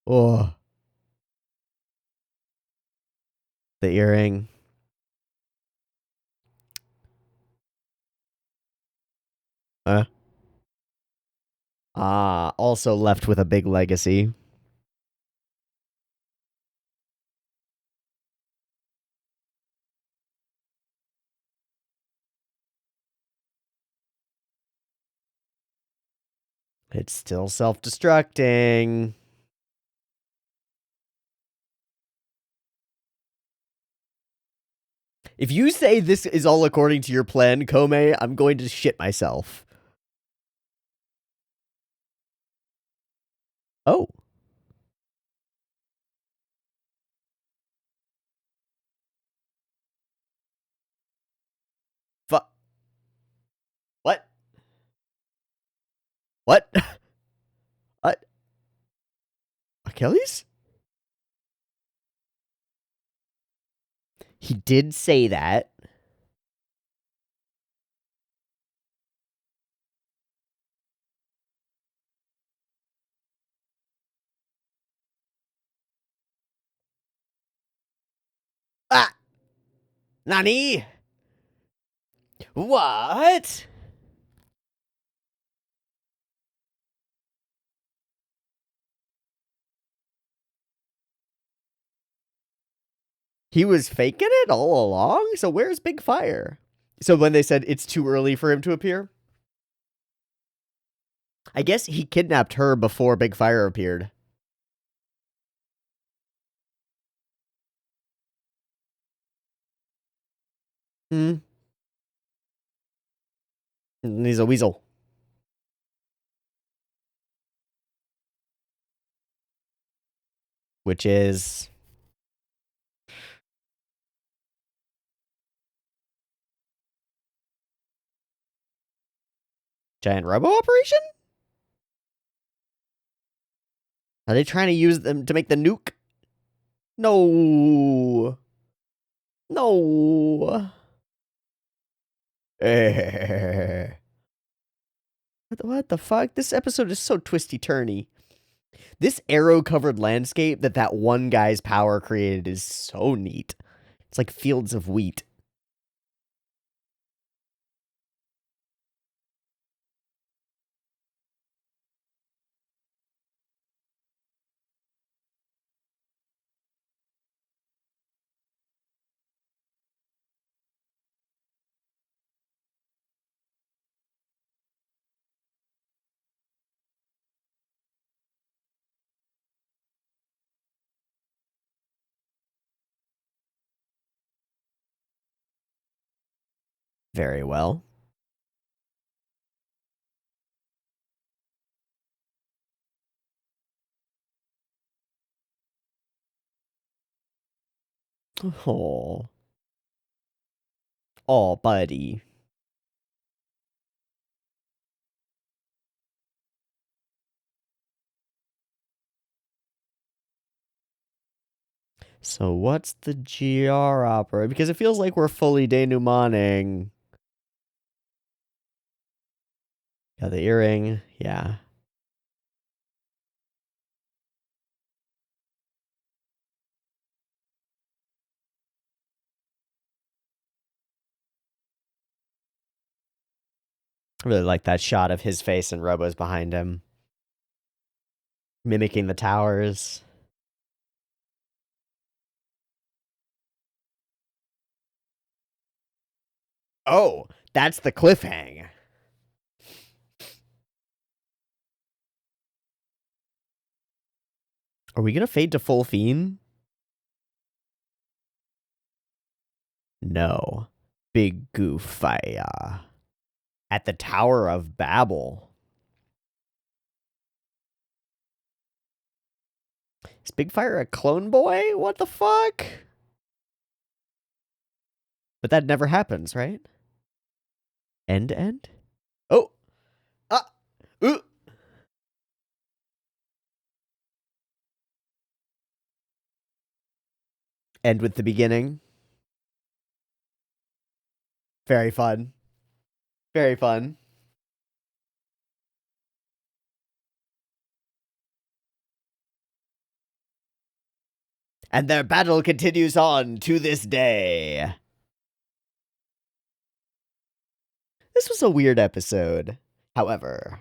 Oh. The earring. Huh? Ah, also left with a big legacy. It's still self-destructing. If you say this is all according to your plan, Kome, I'm going to shit myself. Oh. Fuck. What? What? What? Achilles? He did say that. Ah! Nani? What? He was faking it all along? So where's Big Fire? So when they said it's too early for him to appear? I guess he kidnapped her before Big Fire appeared. Hmm. He's a weasel. Which is... Giant Robo Operation? Are they trying to use them to make the nuke? No. No. What the fuck? This episode is so twisty-turny. This arrow-covered landscape that one guy's power created is so neat. It's like fields of wheat. Very well. Oh. Oh, buddy. So what's the GR opera? Because it feels like we're fully denouemaning. Yeah, the earring. Yeah. I really like that shot of his face and Robo's behind him. Mimicking the towers. Oh, that's the cliffhang. Are we gonna fade to full fiend? No. Big goof fire. At the Tower of Babel. Is Big Fire a clone boy? What the fuck? But that never happens, right? End to end? Oh! Ah! Ooh! End with the beginning. Very fun. Very fun. And their battle continues on to this day. This was a weird episode, however.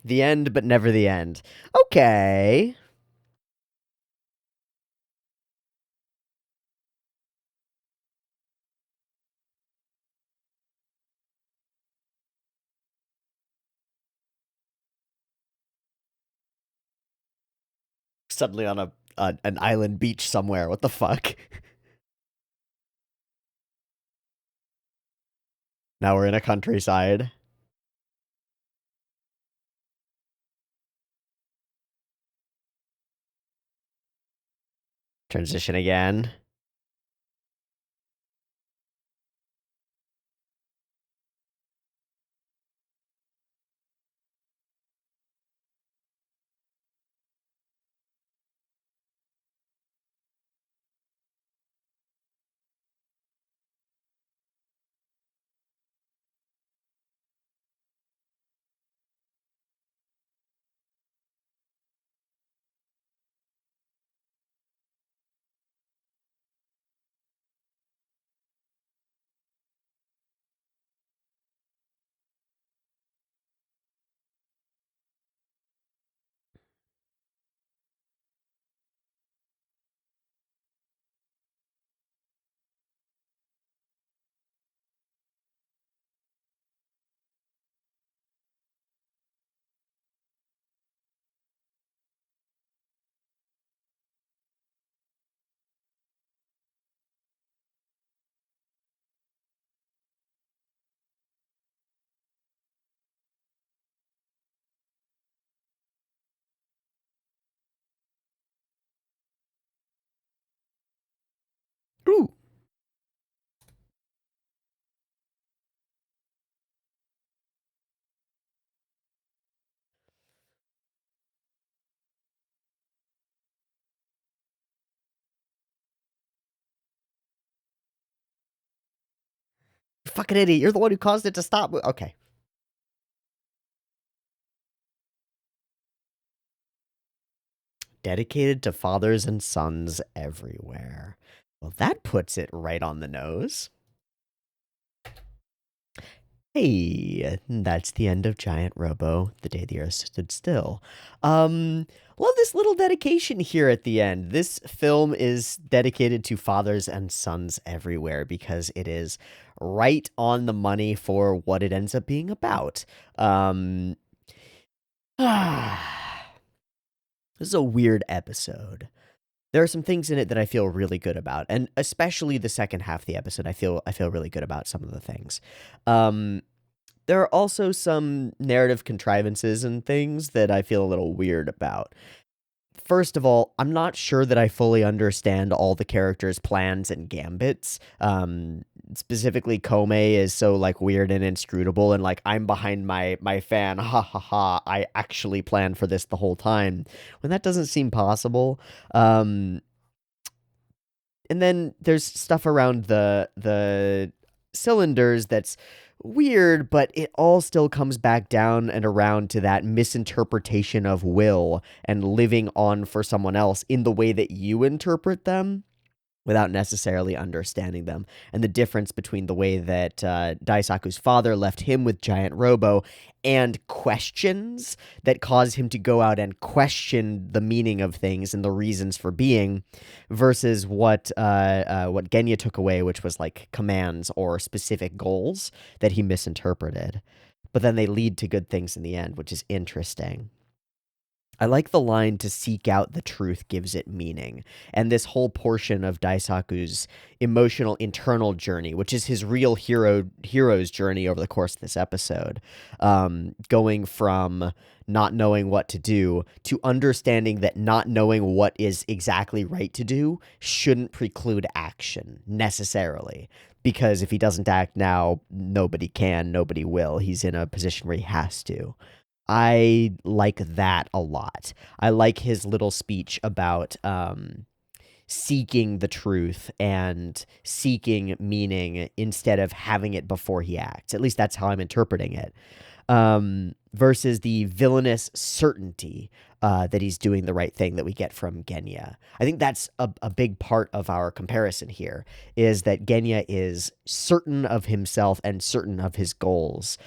The end, but never the end. Okay. Suddenly on an island beach somewhere. What the fuck? Now we're in a countryside. Transition again. Ooh. You fucking idiot. You're the one who caused it to stop. Okay. Dedicated to fathers and sons everywhere. Well, that puts it right on the nose. Hey, that's the end of Giant Robo, The Day the Earth Stood Still. Love this little dedication here at the end. This film is dedicated to fathers and sons everywhere because it is right on the money for what it ends up being about. This is a weird episode. There are some things in it that I feel really good about, and especially the second half of the episode, I feel really good about some of the things. There are also some narrative contrivances and things that I feel a little weird about. first of all, I'm not sure that I fully understand all the characters' plans and gambits. Specifically, Kome is so like weird and inscrutable, and like I'm behind my fan, ha ha ha. I actually planned for this the whole time, when that doesn't seem possible. Um, and then there's stuff around the cylinders that's weird, but it all still comes back down and around to that misinterpretation of will and living on for someone else in the way that you interpret them without necessarily understanding them, and the difference between the way that Daisaku's father left him with Giant Robo and questions that cause him to go out and question the meaning of things and the reasons for being, versus what Genya took away, which was like commands or specific goals that he misinterpreted. But then they lead to good things in the end, which is interesting. I like the line, "to seek out the truth gives it meaning." And this whole portion of Daisaku's emotional internal journey, which is his real hero's journey over the course of this episode, going from not knowing what to do to understanding that not knowing what is exactly right to do shouldn't preclude action necessarily. Because if he doesn't act now, nobody can, nobody will. He's in a position where he has to. I like that a lot. I like his little speech about seeking the truth and seeking meaning instead of having it before he acts. At least that's how I'm interpreting it. Versus the villainous certainty that he's doing the right thing that we get from Genya. I think that's a big part of our comparison here, is that Genya is certain of himself and certain of his goals,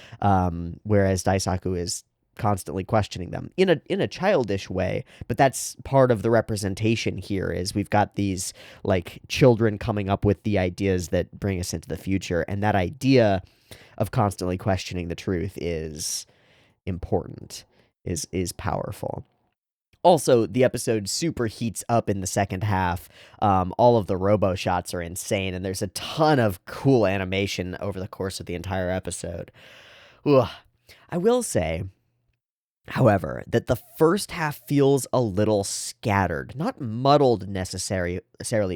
whereas Daisaku is constantly questioning them in a childish way. But that's part of the representation here, is we've got these like children coming up with the ideas that bring us into the future, and that idea of constantly questioning the truth is important, is powerful. Also, the episode super heats up in the second half. All of the robo shots are insane, and there's a ton of cool animation over the course of the entire episode. Ugh. I will say, however, that the first half feels a little scattered. Not muddled necessarily,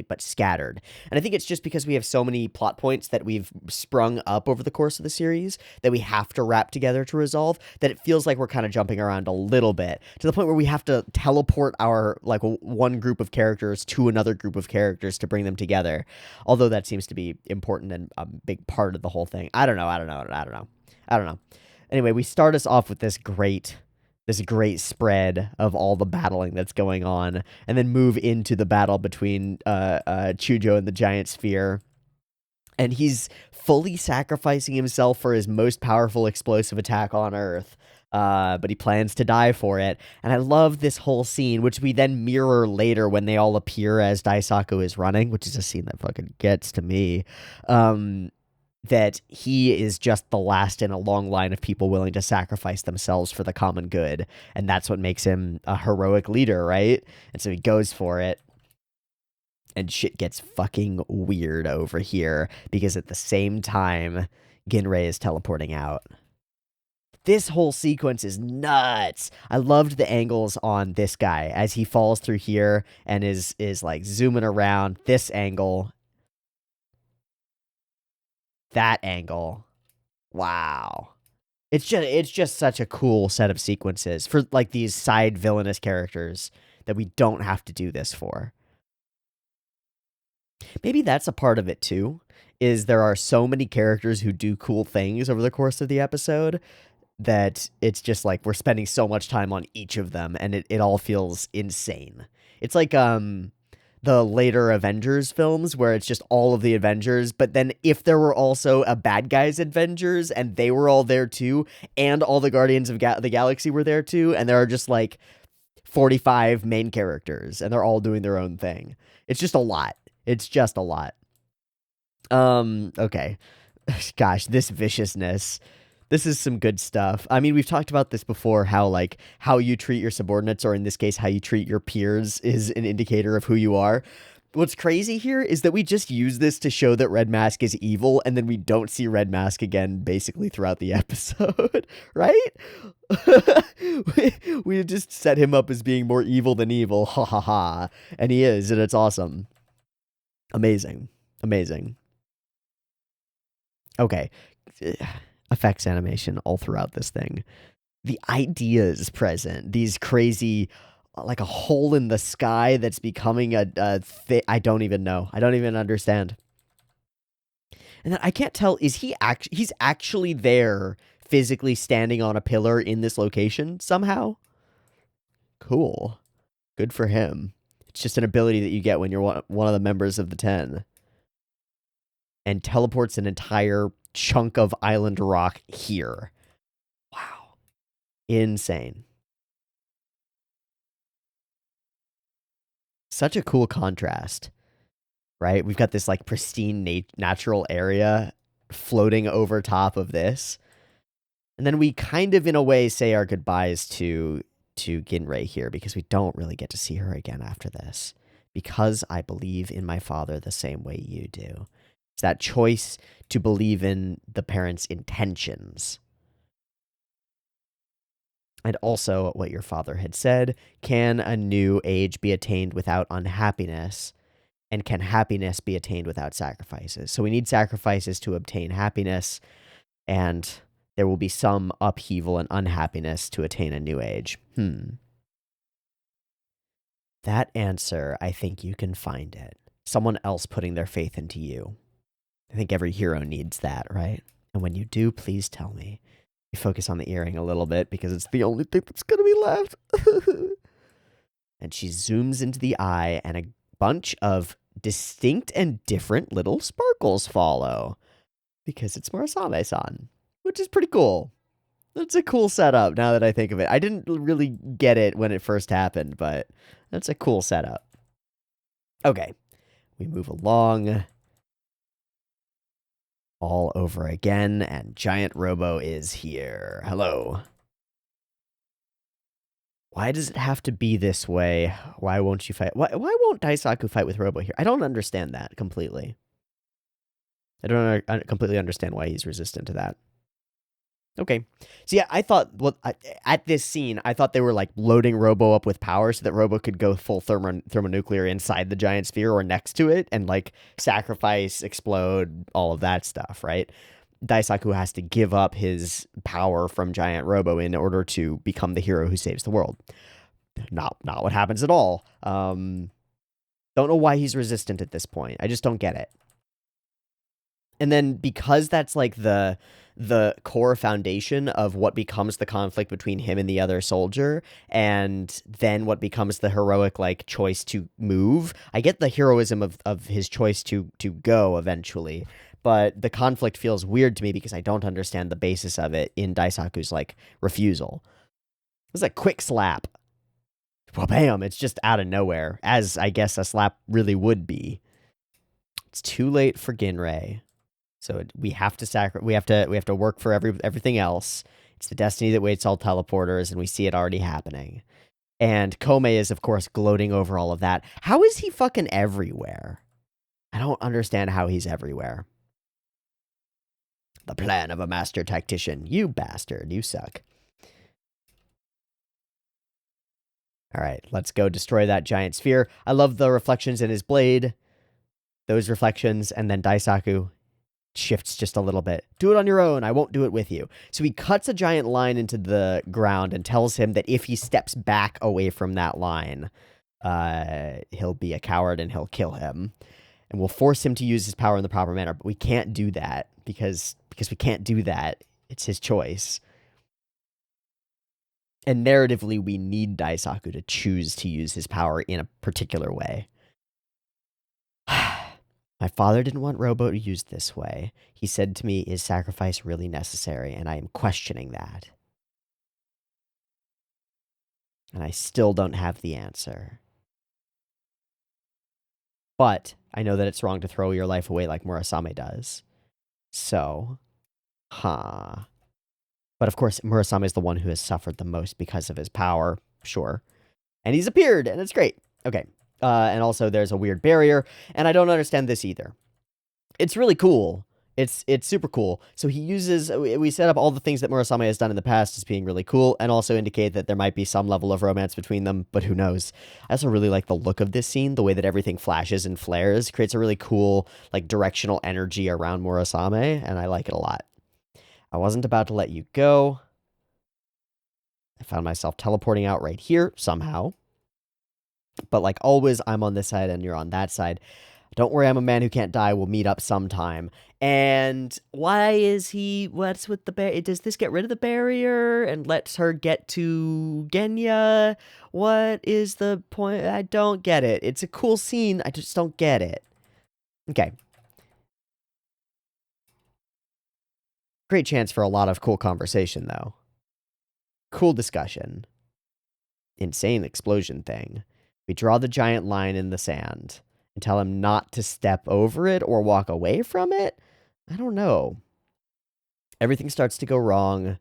but scattered. And I think it's just because we have so many plot points that we've sprung up over the course of the series that we have to wrap together to resolve, that it feels like we're kind of jumping around a little bit, to the point where we have to teleport our, like, one group of characters to another group of characters to bring them together. Although that seems to be important and a big part of the whole thing. I don't know. Anyway, we start us off with this great spread of all the battling that's going on, and then move into the battle between Chujo and the giant sphere. And he's fully sacrificing himself for his most powerful explosive attack on Earth, but he plans to die for it. And I love this whole scene, which we then mirror later when they all appear as Daisaku is running, which is a scene that fucking gets to me. That he is just the last in a long line of people willing to sacrifice themselves for the common good. And that's what makes him a heroic leader, right? And so he goes for it. And shit gets fucking weird over here, because at the same time, Ginrei is teleporting out. This whole sequence is nuts. I loved the angles on this guy as he falls through here and is like zooming around. This angle, that angle. Wow. It's just such a cool set of sequences for like these side villainous characters that we don't have to do this for. Maybe that's a part of it too, is there are so many characters who do cool things over the course of the episode that it's just like we're spending so much time on each of them, and it all feels insane. It's like the later Avengers films, where it's just all of the Avengers, but then if there were also a bad guys Avengers and they were all there too, and all the Guardians of the Galaxy were there too, and there are just like 45 main characters and they're all doing their own thing. It's just a lot. Okay. Gosh, this viciousness. This is some good stuff. I mean, we've talked about this before, how you treat your subordinates, or in this case, how you treat your peers, is an indicator of who you are. What's crazy here is that we just use this to show that Red Mask is evil, and then we don't see Red Mask again basically throughout the episode, right? we just set him up as being more evil than evil, ha ha ha, and he is, and it's awesome. Amazing. Amazing. Okay. Effects animation all throughout this thing. The ideas present, these crazy, like a hole in the sky that's becoming a thing. I don't even know. I don't even understand. And then I can't tell, is he's actually there physically standing on a pillar in this location somehow? Cool. Good for him. It's just an ability that you get when you're one of the members of the 10. And teleports an entire chunk of island rock here. Wow. Insane. Such a cool contrast, right? We've got this like pristine natural area floating over top of this. And then we kind of, in a way, say our goodbyes to Ginrei here because we don't really get to see her again after this. Because I believe in my father the same way you do. It's that choice to believe in the parents' intentions. And also what your father had said, can a new age be attained without unhappiness? And can happiness be attained without sacrifices? So we need sacrifices to obtain happiness, and there will be some upheaval and unhappiness to attain a new age. That answer, I think you can find it. Someone else putting their faith into you. I think every hero needs that, right? And when you do, please tell me. You focus on the earring a little bit because it's the only thing that's going to be left. And she zooms into the eye, and a bunch of distinct and different little sparkles follow. Because it's Murasame-san, which is pretty cool. That's a cool setup now that I think of it. I didn't really get it when it first happened, but that's a cool setup. Okay, we move along. All over again, and Giant Robo is here. Hello. Why does it have to be this way? Why won't you fight? Why won't Daisaku fight with Robo here? I don't understand that completely. I don't completely understand why he's resistant to that. Okay. So yeah, I thought, at this scene, I thought they were like loading Robo up with power so that Robo could go full thermonuclear inside the giant sphere or next to it and like sacrifice, explode, all of that stuff, right? Daisaku has to give up his power from Giant Robo in order to become the hero who saves the world. Not what happens at all. Don't know why he's resistant at this point. I just don't get it. And then because that's like the core foundation of what becomes the conflict between him and the other soldier, and then what becomes the heroic like choice to move. I get the heroism of his choice to go eventually, but the conflict feels weird to me because I don't understand the basis of it in Daisaku's like refusal. It's a quick slap. Well, bam, it's just out of nowhere, as I guess a slap really would be. It's too late for Ginrei. So we have to we have to work for everything else. It's the destiny that waits all teleporters, and we see it already happening. And Kome is, of course, gloating over all of that. How is he fucking everywhere? I don't understand how he's everywhere. The plan of a master tactician. You bastard. You suck. All right, let's go destroy that giant sphere. I love the reflections in his blade. Those reflections, and then Daisaku shifts just a little bit. Do it on your own. I won't do it with you. So he cuts a giant line into the ground and tells him that if he steps back away from that line, he'll be a coward and he'll kill him. And we'll force him to use his power in the proper manner. But we can't do that because we can't do that. It's his choice. And narratively, we need Daisaku to choose to use his power in a particular way. My father didn't want Robo to use this way. He said to me, is sacrifice really necessary? And I am questioning that. And I still don't have the answer. But I know that it's wrong to throw your life away like Murasame does. So, But of course, Murasame is the one who has suffered the most because of his power. Sure. And he's appeared, and it's great. Okay. And also there's a weird barrier, and I don't understand this either. It's really cool. It's super cool. So he uses, we set up all the things that Murasame has done in the past as being really cool, and also indicate that there might be some level of romance between them, but who knows. I also really like the look of this scene, the way that everything flashes and flares, creates a really cool, like, directional energy around Murasame, and I like it a lot. I wasn't about to let you go. I found myself teleporting out right here, somehow. But like always, I'm on this side and you're on that side. Don't worry, I'm a man who can't die. We'll meet up sometime. And why is he... What's with the barrier? Does this get rid of the barrier and lets her get to Genya? What is the point? I don't get it. It's a cool scene. I just don't get it. Okay. Great chance for a lot of cool conversation, though. Cool discussion. Insane explosion thing. We draw the giant line in the sand and tell him not to step over it or walk away from it? I don't know. Everything starts to go wrong.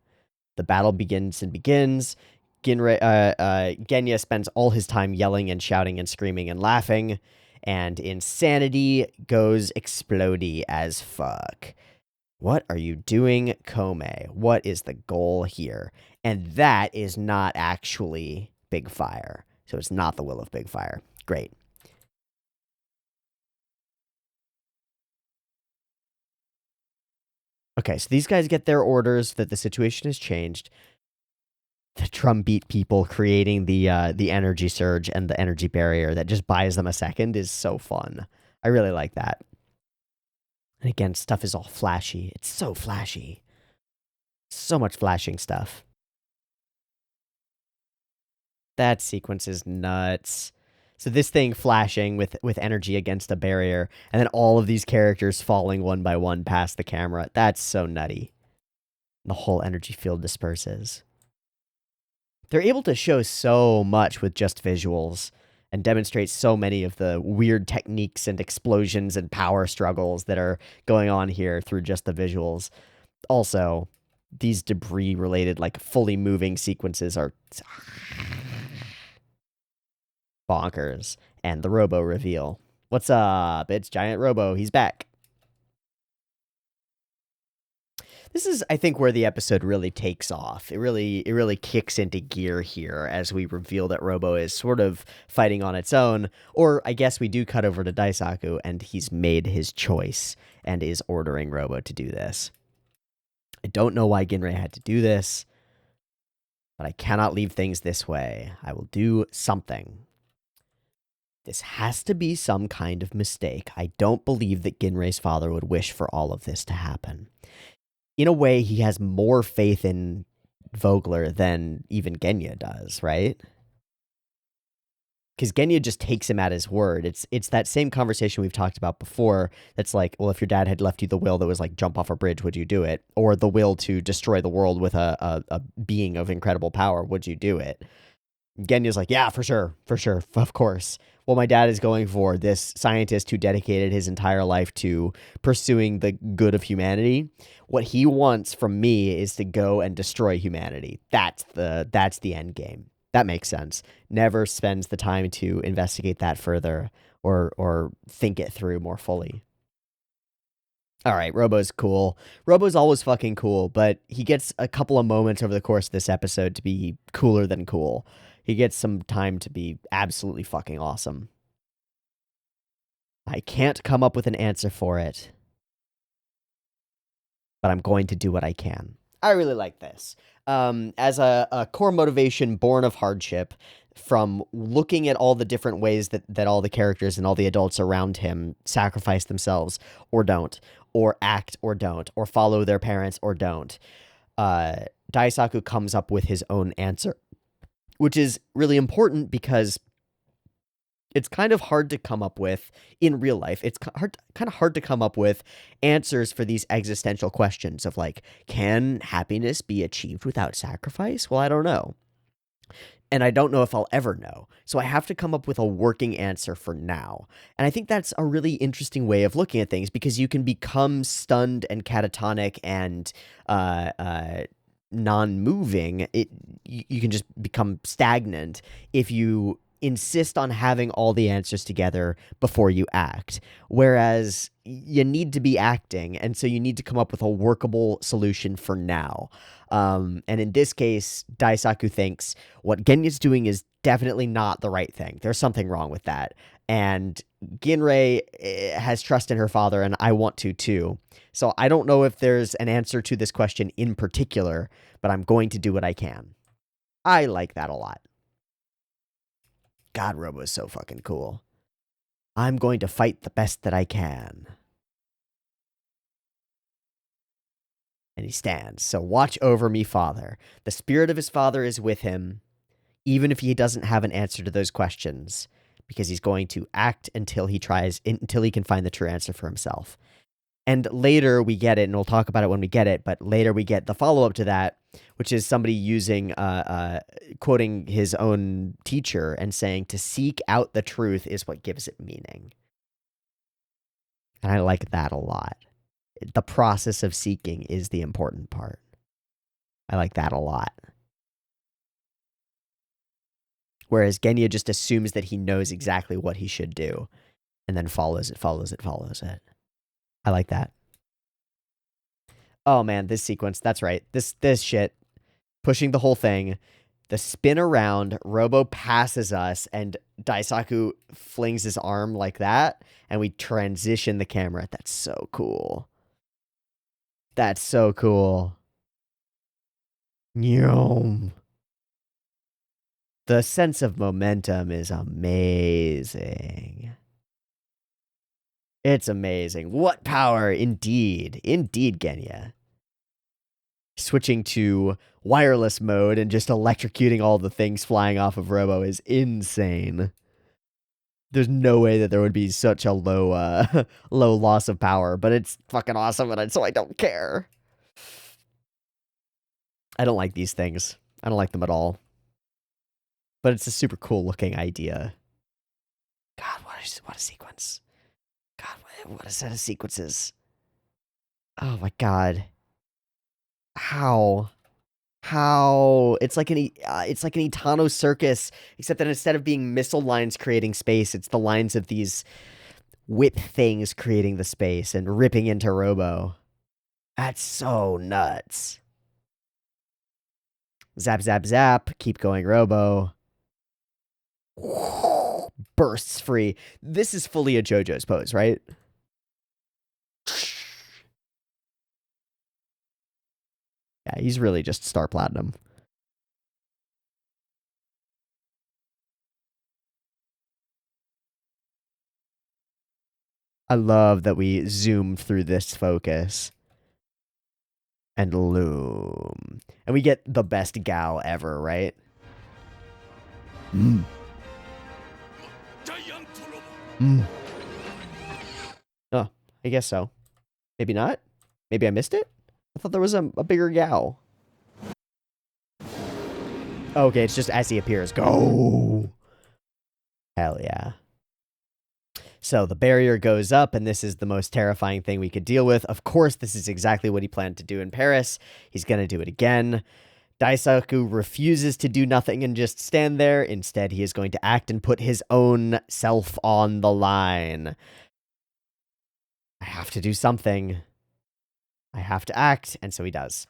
The battle begins and begins. Genya spends all his time yelling and shouting and screaming and laughing. And insanity goes explodey as fuck. What are you doing, Kome? What is the goal here? And that is not actually Big Fire. So it's not the will of Big Fire. Great. Okay, so these guys get their orders that the situation has changed. The drumbeat people creating the energy surge and the energy barrier that just buys them a second is so fun. I really like that. And again, stuff is all flashy. It's so flashy. So much flashing stuff. That sequence is nuts. So this thing flashing with energy against a barrier, and then all of these characters falling one by one past the camera. That's so nutty. The whole energy field disperses. They're able to show so much with just visuals and demonstrate so many of the weird techniques and explosions and power struggles that are going on here through just the visuals. Also, these debris-related, like, fully moving sequences are bonkers. And the Robo Reveal. What's up? It's Giant Robo. He's back. This is, I think, where the episode really takes off. It really kicks into gear here as we reveal that Robo is sort of fighting on its own. Or I guess we do cut over to Daisaku, and he's made his choice and is ordering Robo to do this. I don't know why Ginrei had to do this, but I cannot leave things this way. I will do something. This has to be some kind of mistake. I don't believe that Ginrei's father would wish for all of this to happen. In a way, he has more faith in Vogler than even Genya does, right? Because Genya just takes him at his word. It's that same conversation we've talked about before that's like, well, if your dad had left you the will that was like, jump off a bridge, would you do it? Or the will to destroy the world with a being of incredible power, would you do it? Genya's like, yeah, for sure, of course. Well, my dad is going for this scientist who dedicated his entire life to pursuing the good of humanity. What he wants from me is to go and destroy humanity. That's the end game. That makes sense. Never spends the time to investigate that further or think it through more fully. All right, Robo's cool. Robo's always fucking cool, but he gets a couple of moments over the course of this episode to be cooler than cool. He gets some time to be absolutely fucking awesome. I can't come up with an answer for it, but I'm going to do what I can. I really like this. As a core motivation born of hardship, from looking at all the different ways that all the characters and all the adults around him sacrifice themselves or don't, or act or don't, or follow their parents or don't, Daisaku comes up with his own answer, which is really important because it's kind of hard to come up with in real life. It's kind of hard to come up with answers for these existential questions of like, can happiness be achieved without sacrifice? Well, I don't know. And I don't know if I'll ever know. So I have to come up with a working answer for now. And I think that's a really interesting way of looking at things because you can become stunned and catatonic and non-moving. You can just become stagnant if you insist on having all the answers together before you act. Whereas you need to be acting, and so you need to come up with a workable solution for now. And in this case, Daisaku thinks what Genya's doing is definitely not the right thing. There's something wrong with that. And Ginrei has trust in her father, and I want to too. So I don't know if there's an answer to this question in particular, but I'm going to do what I can. I like that a lot. God, Robo is so fucking cool. I'm going to fight the best that I can. And he stands. So watch over me, Father. The spirit of his father is with him, even if he doesn't have an answer to those questions, because he's going to act until he can find the true answer for himself. And later we get it, and we'll talk about it when we get it, but later we get the follow-up to that, which is somebody using, quoting his own teacher and saying, to seek out the truth is what gives it meaning. And I like that a lot. The process of seeking is the important part. I like that a lot. Whereas Genya just assumes that he knows exactly what he should do, and then follows it. I like that. Oh man, this sequence, that's right. This shit, pushing the whole thing, the spin around, Robo passes us, and Daisaku flings his arm like that, and we transition the camera. That's so cool. That's so cool. Nyom. The sense of momentum is amazing. It's amazing. What power, indeed. Indeed, Genya. Switching to wireless mode and just electrocuting all the things flying off of Robo is insane. There's no way that there would be such a low low loss of power, but it's fucking awesome, and so I don't care. I don't like these things. I don't like them at all. But it's a super cool looking idea. God, what a sequence. God, what a set of sequences. Oh my god. How? It's like an Itano circus, except that instead of being missile lines creating space, it's the lines of these whip things creating the space and ripping into Robo. That's so nuts. Zap, zap, zap. Keep going, Robo. Bursts free. This is fully a JoJo's pose, right? Yeah, he's really just Star Platinum. I love that we zoom through this focus. And loom. And we get the best Gao ever, right? Oh, I guess so. Maybe not. Maybe I missed it? I thought there was a bigger Gao. Okay, it's just as he appears. Go! Hell yeah. So the barrier goes up, and this is the most terrifying thing we could deal with. Of course, this is exactly what he planned to do in Paris. He's going to do it again. Daisaku refuses to do nothing and just stand there. Instead, he is going to act and put his own self on the line. I have to do something. I have to act, and so he does.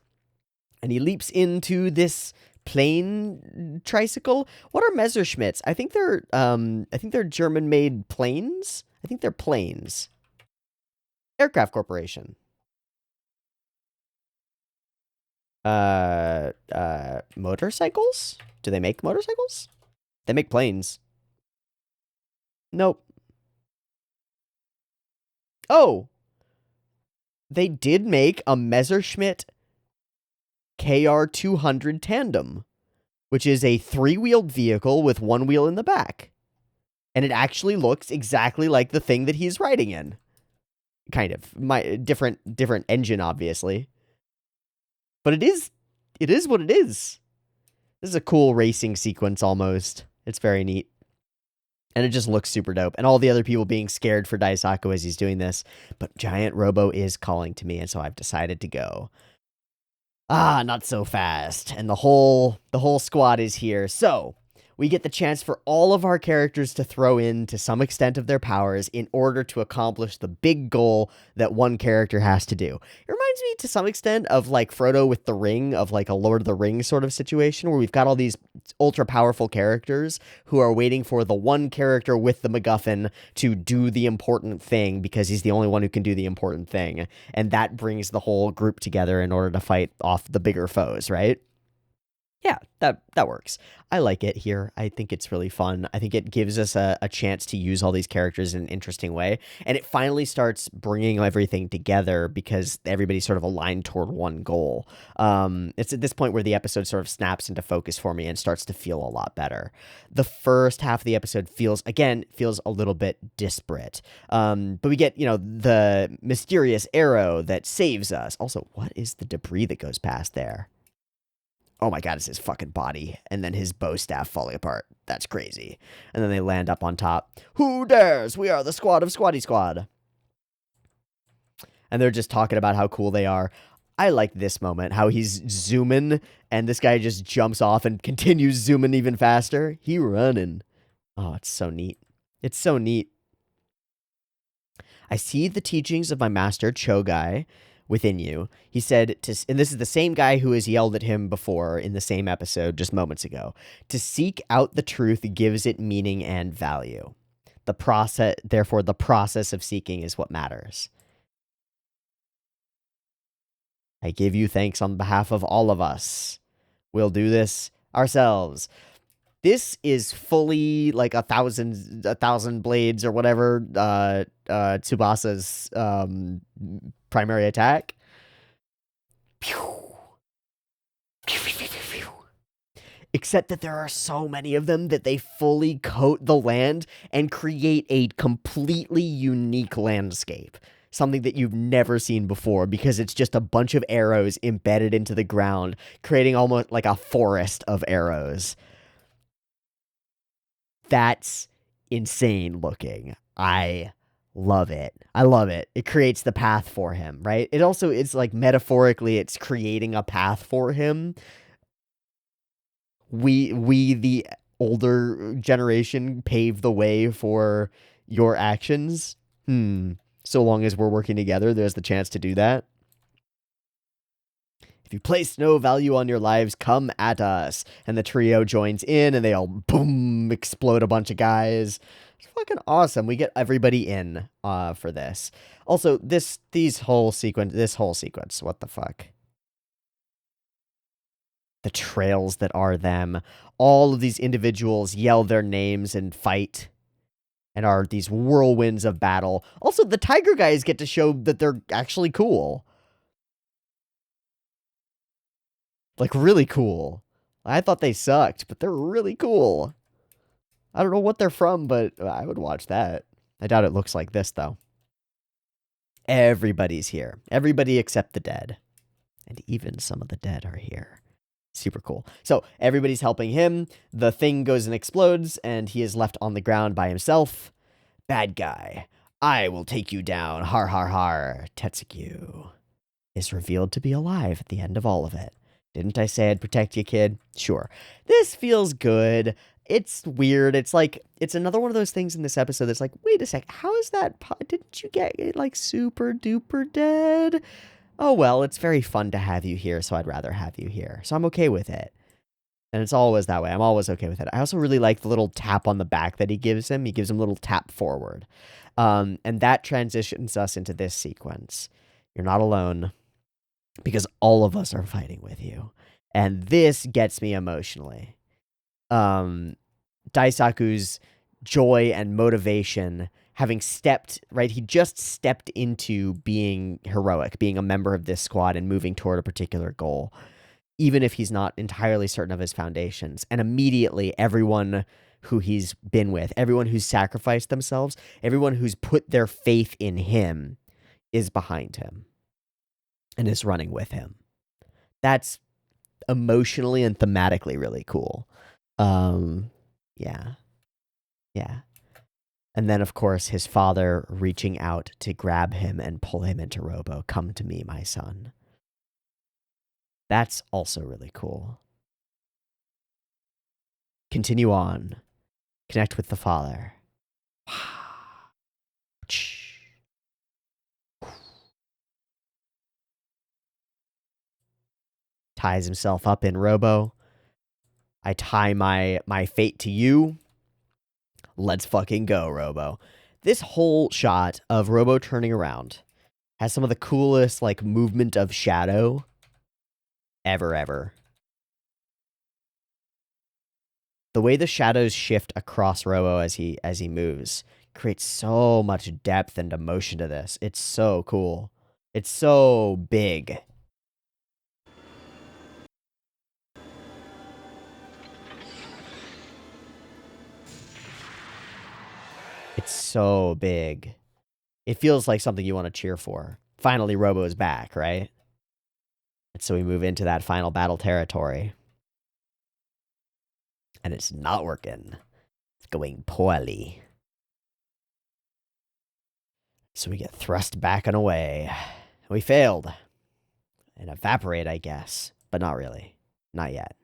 And he leaps into this plane tricycle. What are Messerschmitts? I think they're German-made planes. I think they're planes. Aircraft Corporation. Motorcycles? Do they make motorcycles? They make planes. Nope. Oh! They did make a Messerschmitt KR200 Tandem, which is a 3-wheeled vehicle with 1 wheel in the back. And it actually looks exactly like the thing that he's riding in. Kind of. Different engine, obviously. But it is what it is. This is a cool racing sequence almost. It's very neat. And it just looks super dope. And all the other people being scared for Daisaku as he's doing this. But Giant Robo is calling to me, and so I've decided to go. Ah, not so fast. And the whole squad is here. So, we get the chance for all of our characters to throw in to some extent of their powers in order to accomplish the big goal that one character has to do. It reminds me to some extent of like Frodo with the ring, of like a Lord of the Rings sort of situation where we've got all these ultra powerful characters who are waiting for the one character with the MacGuffin to do the important thing because he's the only one who can do the important thing. And that brings the whole group together in order to fight off the bigger foes, right? Yeah, that works. I like it here. I think it's really fun. I think it gives us a chance to use all these characters in an interesting way. And it finally starts bringing everything together because everybody's sort of aligned toward one goal. It's at this point where the episode sort of snaps into focus for me and starts to feel a lot better. The first half of the episode feels a little bit disparate. But we get, the mysterious arrow that saves us. Also, what is the debris that goes past there? Oh my god, it's his fucking body. And then his bow staff falling apart. That's crazy. And then they land up on top. Who dares? We are the squad of Squatty Squad. And they're just talking about how cool they are. I like this moment, how he's zooming, and this guy just jumps off and continues zooming even faster. He running. Oh, it's so neat. It's so neat. I see the teachings of my master, Chogai, within you. He said, and this is the same guy who has yelled at him before in the same episode just moments ago, to seek out the truth gives it meaning and value. Therefore, the process of seeking is what matters. I give you thanks on behalf of all of us. We'll do this ourselves. This is fully like a thousand blades or whatever, Tsubasa's primary attack. Except that there are so many of them that they fully coat the land and create a completely unique landscape. Something that you've never seen before because it's just a bunch of arrows embedded into the ground, creating almost like a forest of arrows. That's insane looking. I love it. I love it. It creates the path for him, right? It also, it's like metaphorically, it's creating a path for him. We the older generation pave the way for your actions. So long as we're working together, there's the chance to do that. If you place no value on your lives, come at us. And the trio joins in and they all boom, explode a bunch of guys. It's fucking awesome. We get everybody in for this. Also, this whole sequence, what the fuck? The trails that are them. All of these individuals yell their names and fight and are these whirlwinds of battle. Also, the tiger guys get to show that they're actually cool. Like, really cool. I thought they sucked, but they're really cool. I don't know what they're from, but I would watch that. I doubt it looks like this, though. Everybody's here. Everybody except the dead. And even some of the dead are here. Super cool. So, everybody's helping him. The thing goes and explodes, and he is left on the ground by himself. Bad guy. I will take you down. Har, har, har. Tetsugu is revealed to be alive at the end of all of it. Didn't I say I'd protect you, kid? Sure. This feels good. It's weird. It's like, it's another one of those things in this episode that's like, wait a sec, how is that? Didn't you get like super duper dead? Oh, well, it's very fun to have you here, so I'd rather have you here. So I'm okay with it. And it's always that way. I'm always okay with it. I also really like the little tap on the back that he gives him. He gives him a little tap forward. And that transitions us into this sequence. You're not alone. Because all of us are fighting with you. And this gets me emotionally. Daisaku's joy and motivation, having stepped, right? He just stepped into being heroic, being a member of this squad and moving toward a particular goal, even if he's not entirely certain of his foundations. And immediately, everyone who he's been with, everyone who's sacrificed themselves, everyone who's put their faith in him is behind him. And is running with him. That's emotionally and thematically really cool. Yeah. And then, of course, his father reaching out to grab him and pull him into Robo. Come to me, my son. That's also really cool. continue on. Connect with the Father. Ties himself up in Robo. I tie my fate to you. Let's fucking go, Robo. This whole shot of Robo turning around has some of the coolest, like, movement of shadow ever. The way the shadows shift across Robo as he moves creates so much depth and emotion to this. It's so cool. It's so big. It's so big. It feels like something you want to cheer for. Finally, Robo is back, right? And so we move into that final battle territory. And it's not working. It's going poorly. So we get thrust back and away. We failed. And evaporate, I guess. But not really. Not yet.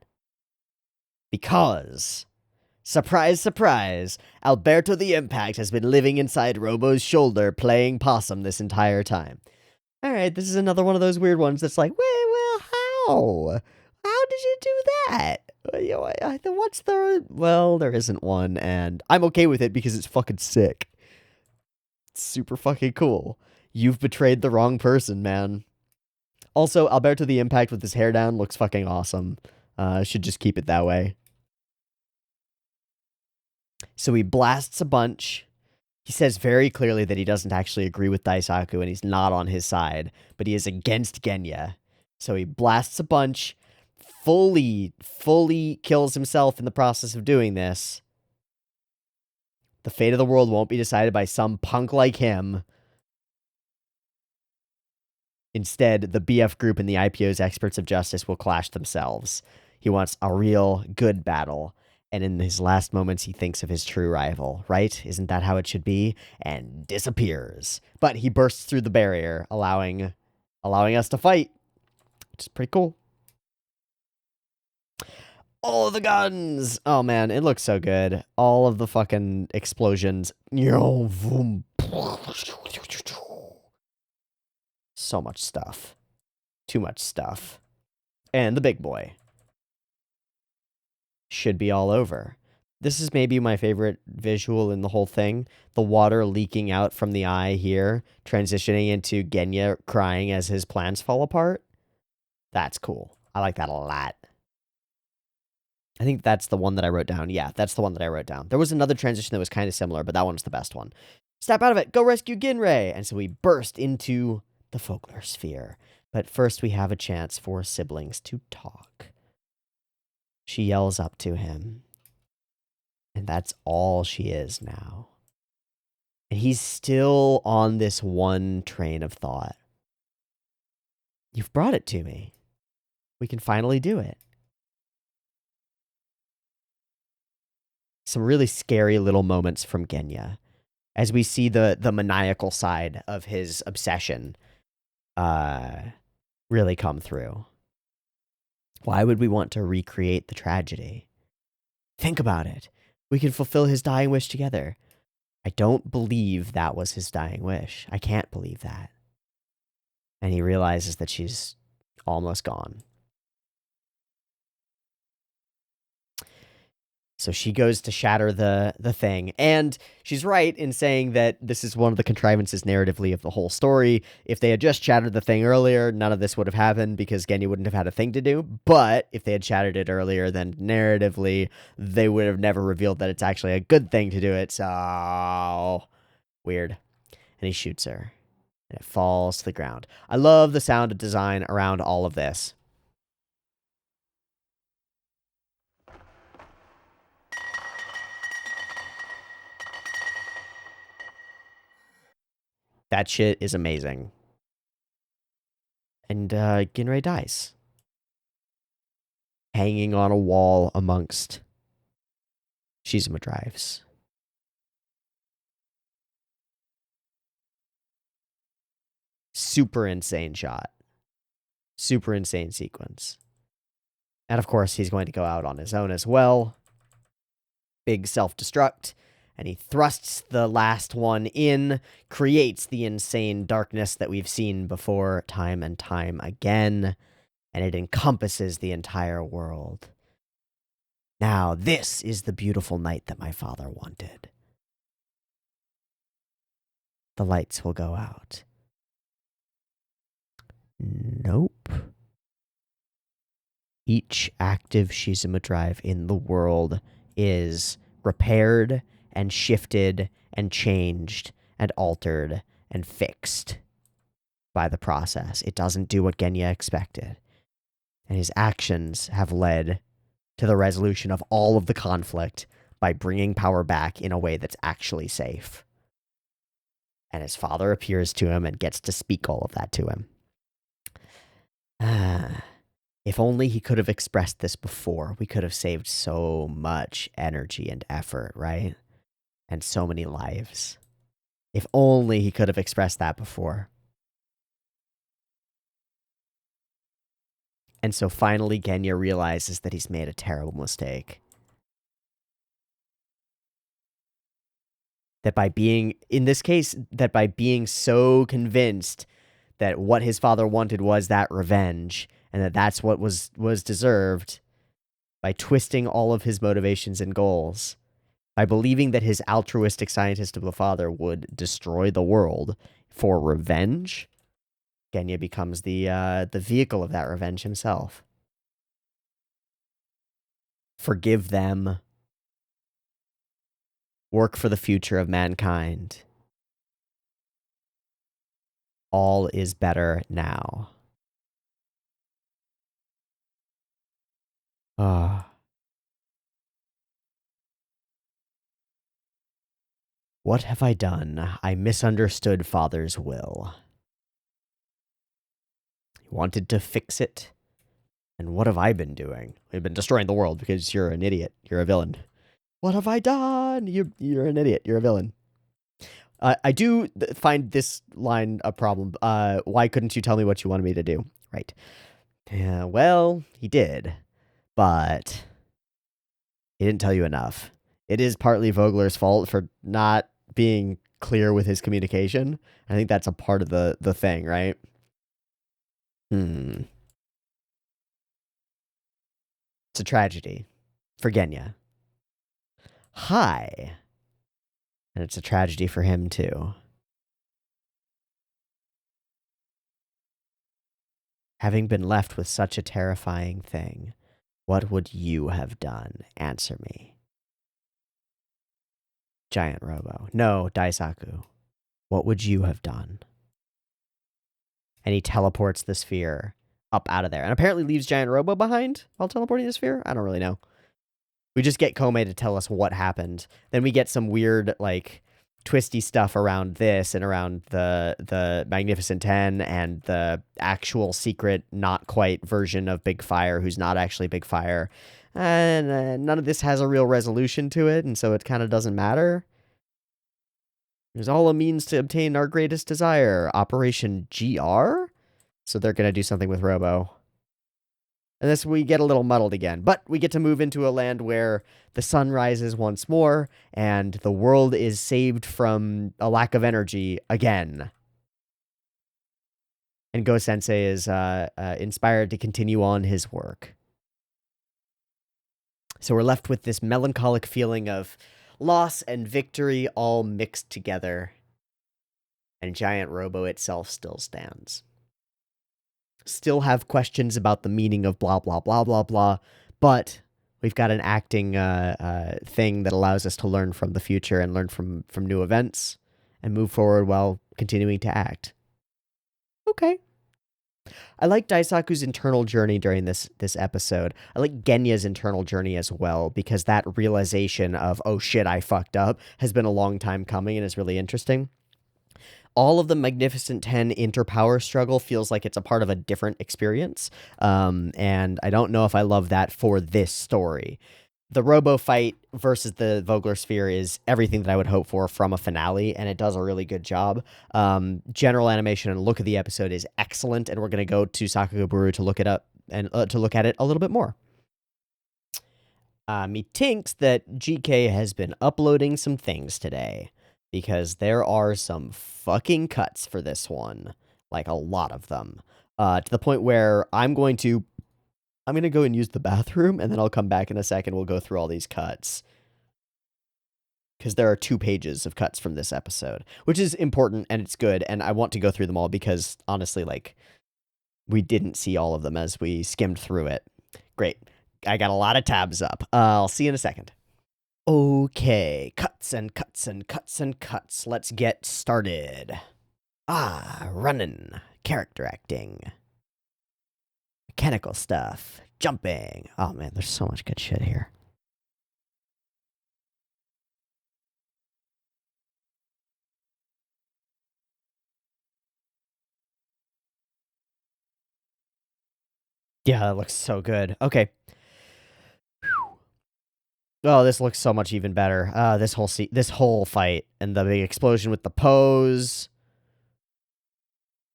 Because, surprise, surprise, Alberto the Impact has been living inside Robo's shoulder playing possum this entire time. Alright, this is another one of those weird ones that's like, well, how? How did you do that? What's the... Well, there isn't one, and I'm okay with it because it's fucking sick. It's super fucking cool. You've betrayed the wrong person, man. Also, Alberto the Impact with his hair down looks fucking awesome. Should just keep it that way. So he blasts a bunch. He says very clearly that he doesn't actually agree with Daisaku and he's not on his side, but he is against Genya. So he blasts a bunch, fully kills himself in the process of doing this. The fate of the world won't be decided by some punk like him. Instead, the BF group and the IPO's experts of justice will clash themselves. He wants a real good battle. And in his last moments, he thinks of his true rival, right? Isn't that how it should be? And disappears. But he bursts through the barrier, allowing us to fight, which is pretty cool. All of the guns! Oh, man, it looks so good. All of the fucking explosions. So much stuff. Too much stuff. And the big boy. Should be all over. This is maybe my favorite visual in the whole thing. The water leaking out from the eye here, transitioning into Genya crying as his plans fall apart. That's cool. I like that a lot. I think that's the one that I wrote down. Yeah, that's the one that I wrote down. There was another transition that was kind of similar, but that one's the best one. Snap out of it. Go rescue Ginrei. And so we burst into the Fogler sphere. But first we have a chance for siblings to talk. She yells up to him. And that's all she is now. And he's still on this one train of thought. You've brought it to me. We can finally do it. Some really scary little moments from Genya. As we see the maniacal side of his obsession really come through. Why would we want to recreate the tragedy? Think about it. We can fulfill his dying wish together. I don't believe that was his dying wish. I can't believe that. And he realizes that she's almost gone. So she goes to shatter the thing. And she's right in saying that this is one of the contrivances narratively of the whole story. If they had just shattered the thing earlier, none of this would have happened because Genya wouldn't have had a thing to do. But if they had shattered it earlier, then narratively, they would have never revealed that it's actually a good thing to do it. So weird. And he shoots her. And it falls to the ground. I love the sound design around all of this. That shit is amazing. And Ginrei dies. Hanging on a wall amongst Shizuma drives. Super insane shot. Super insane sequence. And of course, he's going to go out on his own as well. big self-destruct, and he thrusts the last one in, creates the insane darkness that we've seen before time and time again, and it encompasses the entire world. Now, this is the beautiful night that my father wanted. The lights will go out. Nope. Each active Shizuma drive in the world is repaired and shifted and changed and altered and fixed by the process. It doesn't do what Genya expected. And his actions have led to the resolution of all of the conflict by bringing power back in a way that's actually safe. And his father appears to him and gets to speak all of that to him. If only he could have expressed this before, we could have saved so much energy and effort, right? And so many lives. If only he could have expressed that before. And so finally Genya realizes that he's made a terrible mistake. That by being, in this case, that by being so convinced that what his father wanted was that revenge, and that that's what was deserved, by twisting all of his motivations and goals, by believing that his altruistic scientist of the father would destroy the world for revenge, Genya becomes the vehicle of that revenge himself. Forgive them. Work for the future of mankind. All is better now. What have I done? I misunderstood Father's will. He wanted to fix it. And what have I been doing? I've been destroying the world because you're an idiot. You're a villain. What have I done? You're an idiot. You're a villain. I do find this line a problem. Why couldn't you tell me what you wanted me to do? Right. Yeah, well, he did. But he didn't tell you enough. It is partly Vogler's fault for not being clear with his communication. I think that's a part of the thing, right? It's a tragedy for Genya. Hi. And it's a tragedy for him, too. Having been left with such a terrifying thing, what would you have done? Answer me. Giant Robo. No, Daisaku. What would you have done? And he teleports the sphere up out of there. And apparently leaves Giant Robo behind while teleporting the sphere? I don't really know. We just get Komei to tell us what happened. Then we get some weird, like, twisty stuff around this and around the Magnificent 10 and the actual secret, not quite version of Big Fire, who's not actually Big Fire. And none of this has a real resolution to it, and so it kind of doesn't matter. There's all a means to obtain our greatest desire, Operation GR? So they're going to do something with Robo. And this, we get a little muddled again. But we get to move into a land where the sun rises once more, and the world is saved from a lack of energy again. And Go Sensei is inspired to continue on his work. So we're left with this melancholic feeling of loss and victory all mixed together. And Giant Robo itself still stands. Still have questions about the meaning of blah, blah, blah, blah, blah. But we've got an acting thing that allows us to learn from the future and learn from new events and move forward while continuing to act. Okay. I like Daisaku's internal journey during this episode. I like Genya's internal journey as well, because that realization of, oh shit, I fucked up, has been a long time coming and is really interesting. All of the Magnificent 10 interpower struggle feels like it's a part of a different experience, and I don't know if I love that for this story. The Robo fight versus the Vogler Sphere is everything that I would hope for from a finale, and it does a really good job. General animation and look of the episode is excellent, and we're going to go to Sakagaburu to look it up and to look at it a little bit more. Methinks that GK has been uploading some things today, because there are some fucking cuts for this one. Like, a lot of them. To the point where I'm going to go and use the bathroom, and then I'll come back in a second. We'll go through all these cuts. Because there are 2 pages of cuts from this episode, which is important, and it's good, and I want to go through them all because, honestly, like, we didn't see all of them as we skimmed through it. Great. I got a lot of tabs up. I'll see you in a second. Okay, cuts and cuts and cuts and cuts. Let's get started. Running. Character acting. Mechanical stuff. Jumping. Oh man, there's so much good shit here. Yeah, that looks so good. Okay. Oh, this looks so much even better. This whole fight and the big explosion with the pose,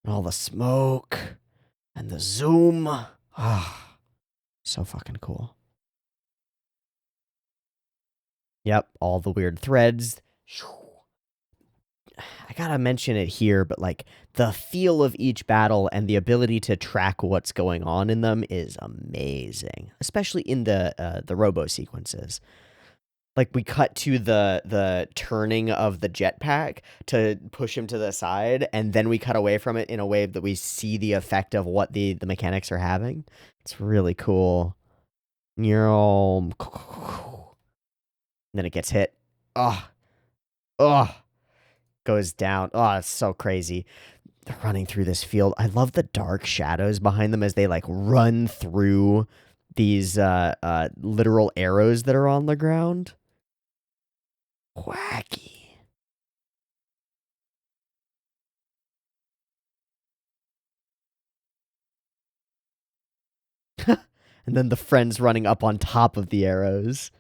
and all the smoke, and the zoom. So fucking cool. Yep, all the weird threads. I gotta mention it here, but like the feel of each battle and the ability to track what's going on in them is amazing, especially in the robo sequences. Like we cut to the turning of the jetpack to push him to the side, and then we cut away from it in a way that we see the effect of what the mechanics are having. It's really cool. And then it gets hit. Goes down. Oh, it's so crazy. They're running through this field. I love the dark shadows behind them as they like run through these literal arrows that are on the ground. Wacky. And then the friends running up on top of the arrows.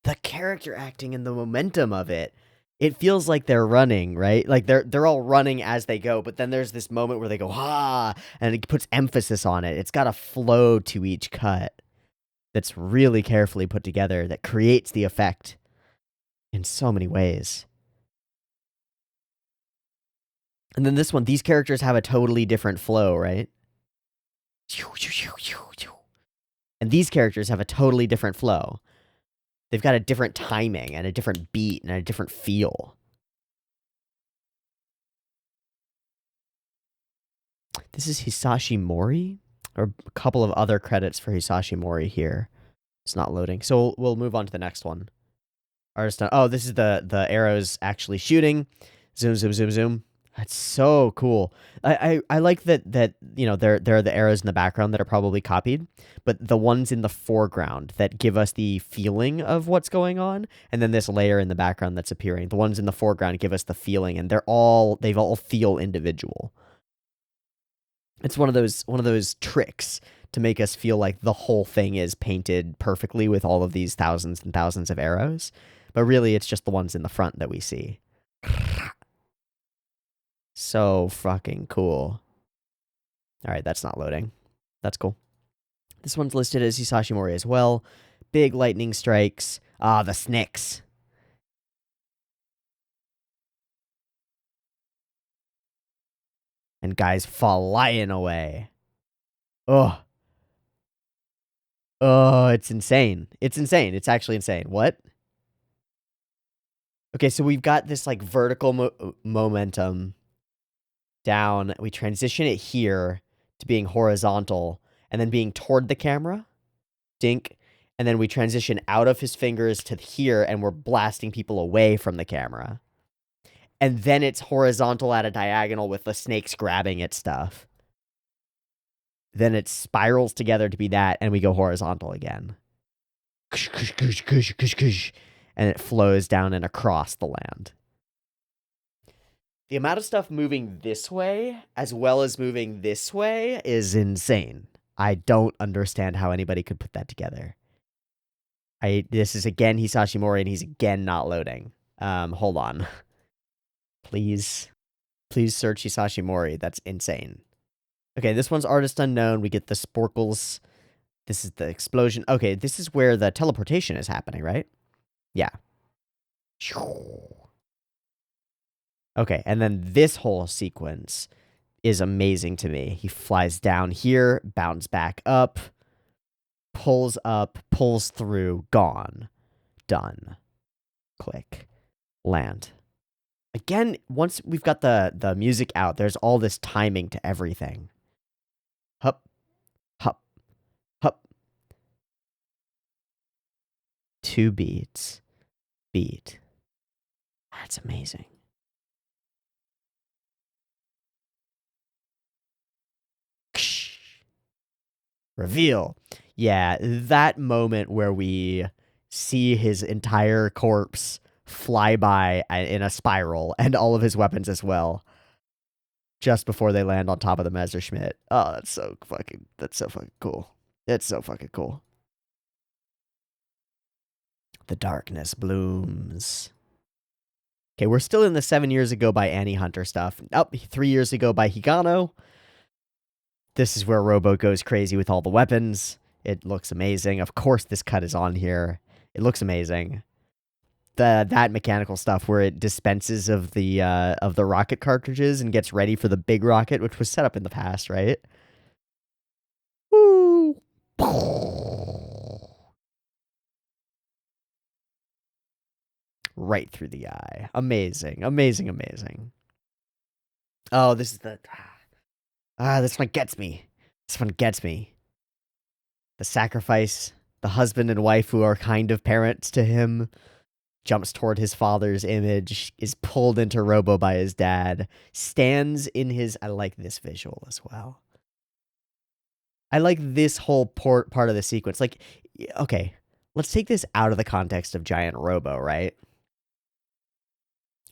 The character acting and the momentum of it. It feels like they're running, right? Like they're all running as they go, but then there's this moment where they go, and it puts emphasis on it. It's got a flow to each cut that's really carefully put together that creates the effect in so many ways. And then this one, these characters have a totally different flow, right? And these characters have a totally different flow. They've got a different timing and a different beat and a different feel. This is Hisashimuri, or a couple of other credits for Hisashimuri here. It's not loading, so we'll move on to the next one. Artist done. Oh, this is the arrows actually shooting. Zoom, zoom, zoom, zoom. That's so cool. I like that you know there are the arrows in the background that are probably copied, but the ones in the foreground that give us the feeling of what's going on, and then this layer in the background that's appearing. The ones in the foreground give us the feeling, and they all feel individual. It's one of those tricks to make us feel like the whole thing is painted perfectly with all of these thousands and thousands of arrows, but really it's just the ones in the front that we see. So fucking cool. All right, that's not loading. That's cool. This one's listed as Hisashimori as well. Big lightning strikes. The snakes. And guys flying away. Oh, it's insane. It's insane. It's actually insane. What? Okay, so we've got this like vertical momentum down. We transition it here to being horizontal and then being toward the camera. Dink. And then we transition out of his fingers to here and we're blasting people away from the camera. And then it's horizontal at a diagonal with the snakes grabbing at stuff. Then it spirals together to be that, and we go horizontal again. And it flows down and across the land. The amount of stuff moving this way, as well as moving this way, is insane. I don't understand how anybody could put that together. This is again Hisashimori, and he's again not loading. Hold on. Please search Hisashimori. That's insane. Okay, this one's artist unknown. We get the sporkles This is the explosion. Okay, this is where the teleportation is happening, right? Yeah. Okay, and then this whole sequence is amazing to me. He flies down here, bounds back up, pulls through, gone. Done. Click. Land. Again, once we've got the music out, there's all this timing to everything. Hup, hup, hup. 2 beats. Beat. That's amazing. Reveal. Yeah, that moment where we see his entire corpse fly by in a spiral and all of his weapons as well, just before they land on top of the Messerschmitt. Oh, that's so fucking cool. It's so fucking cool. The darkness blooms. Okay, we're still in the 7 years ago by Annie Hunter stuff. Oh, 3 years ago by Higano. This is where Robo goes crazy with all the weapons. It looks amazing. Of course, this cut is on here. It looks amazing. That mechanical stuff where it dispenses of the rocket cartridges and gets ready for the big rocket, which was set up in the past, right? Woo! Right through the eye. Amazing, amazing, amazing. Oh, this is this one gets me. This one gets me. The sacrifice, the husband and wife who are kind of parents to him, jumps toward his father's image, is pulled into Robo by his dad, stands in his... I like this visual as well. I like this whole part of the sequence. Like, okay, let's take this out of the context of Giant Robo, right?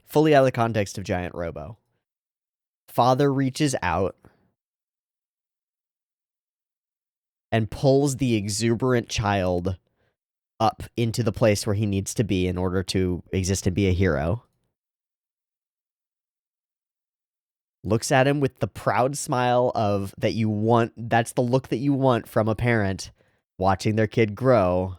Fully out of the context of Giant Robo. Father reaches out and pulls the exuberant child up into the place where he needs to be in order to exist and be a hero. Looks at him with the proud smile of that you want. That's the look that you want from a parent watching their kid grow.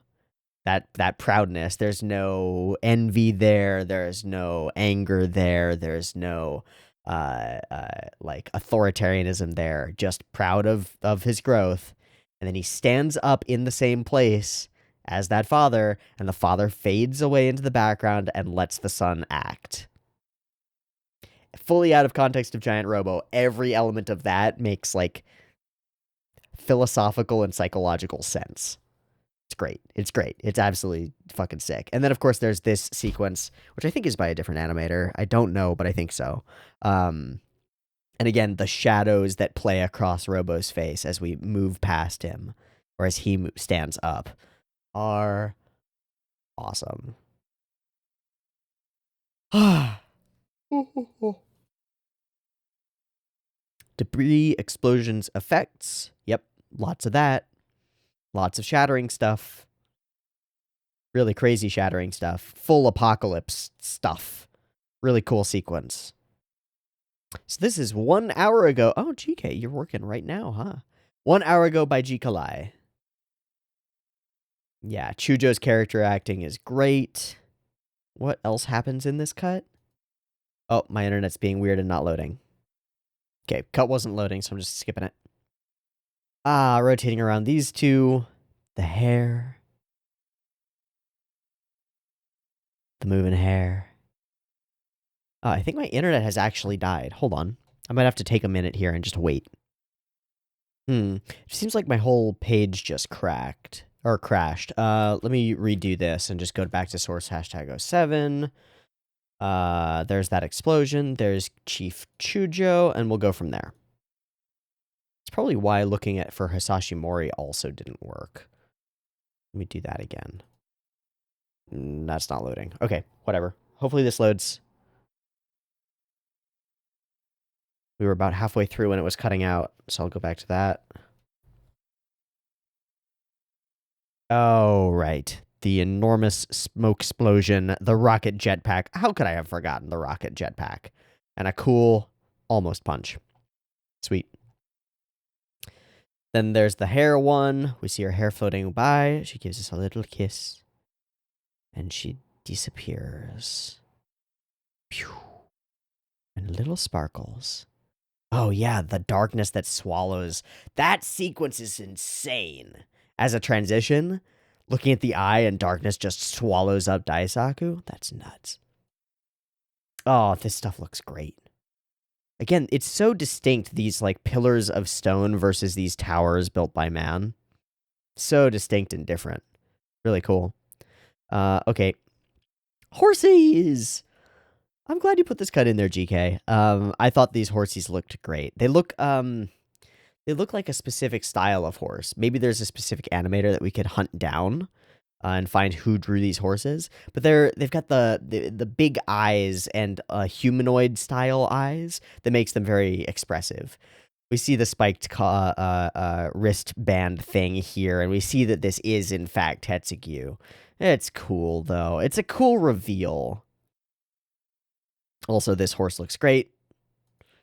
That proudness. There's no envy there. There's no anger there. There's no like authoritarianism there. Just proud of his growth. And then he stands up in the same place as that father, and the father fades away into the background and lets the son act. Fully out of context of Giant Robo, every element of that makes like philosophical and psychological sense. It's great. It's great. It's absolutely fucking sick. And then of course there's this sequence, which I think is by a different animator. I don't know, but I think so. And again, the shadows that play across Robo's face as we move past him, or as he stands up, are awesome. Debris, explosions, effects. Yep, lots of that. Lots of shattering stuff. Really crazy shattering stuff. Full apocalypse stuff. Really cool sequence. So this is 1 hour ago. Oh, GK, you're working right now, huh? 1 hour ago by G. Kalai. Yeah, Chujo's character acting is great. What else happens in this cut? Oh, my internet's being weird and not loading. Okay, cut wasn't loading, so I'm just skipping it. Rotating around these two. The hair. The moving hair. I think my internet has actually died. Hold on. I might have to take a minute here and just wait. It seems like my whole page just cracked. Or crashed. Let me redo this and just go back to source #07. There's that explosion. There's Chief Chujo, and we'll go from there. It's probably why looking at for Hisashimuri also didn't work. Let me do that again. That's not loading. Okay, whatever. Hopefully this loads. We were about halfway through when it was cutting out, so I'll go back to that. Oh, right. The enormous smoke explosion, the rocket jetpack. How could I have forgotten the rocket jetpack? And a cool almost punch. Sweet. Then there's the hair one. We see her hair floating by. She gives us a little kiss. And she disappears. Pew. And little sparkles. Oh, yeah, the darkness that swallows. That sequence is insane. As a transition, looking at the eye and darkness just swallows up Daisaku. That's nuts. Oh, this stuff looks great. Again, it's so distinct, these like pillars of stone versus these towers built by man. So distinct and different. Really cool. Okay. Horsies! I'm glad you put this cut in there, GK. I thought these horsies looked great. They look like a specific style of horse. Maybe there's a specific animator that we could hunt down and find who drew these horses. But they've got the big eyes and humanoid style eyes that makes them very expressive. We see the spiked wristband thing here, and we see that this is in fact Tetsugu. It's cool though. It's a cool reveal. Also, this horse looks great,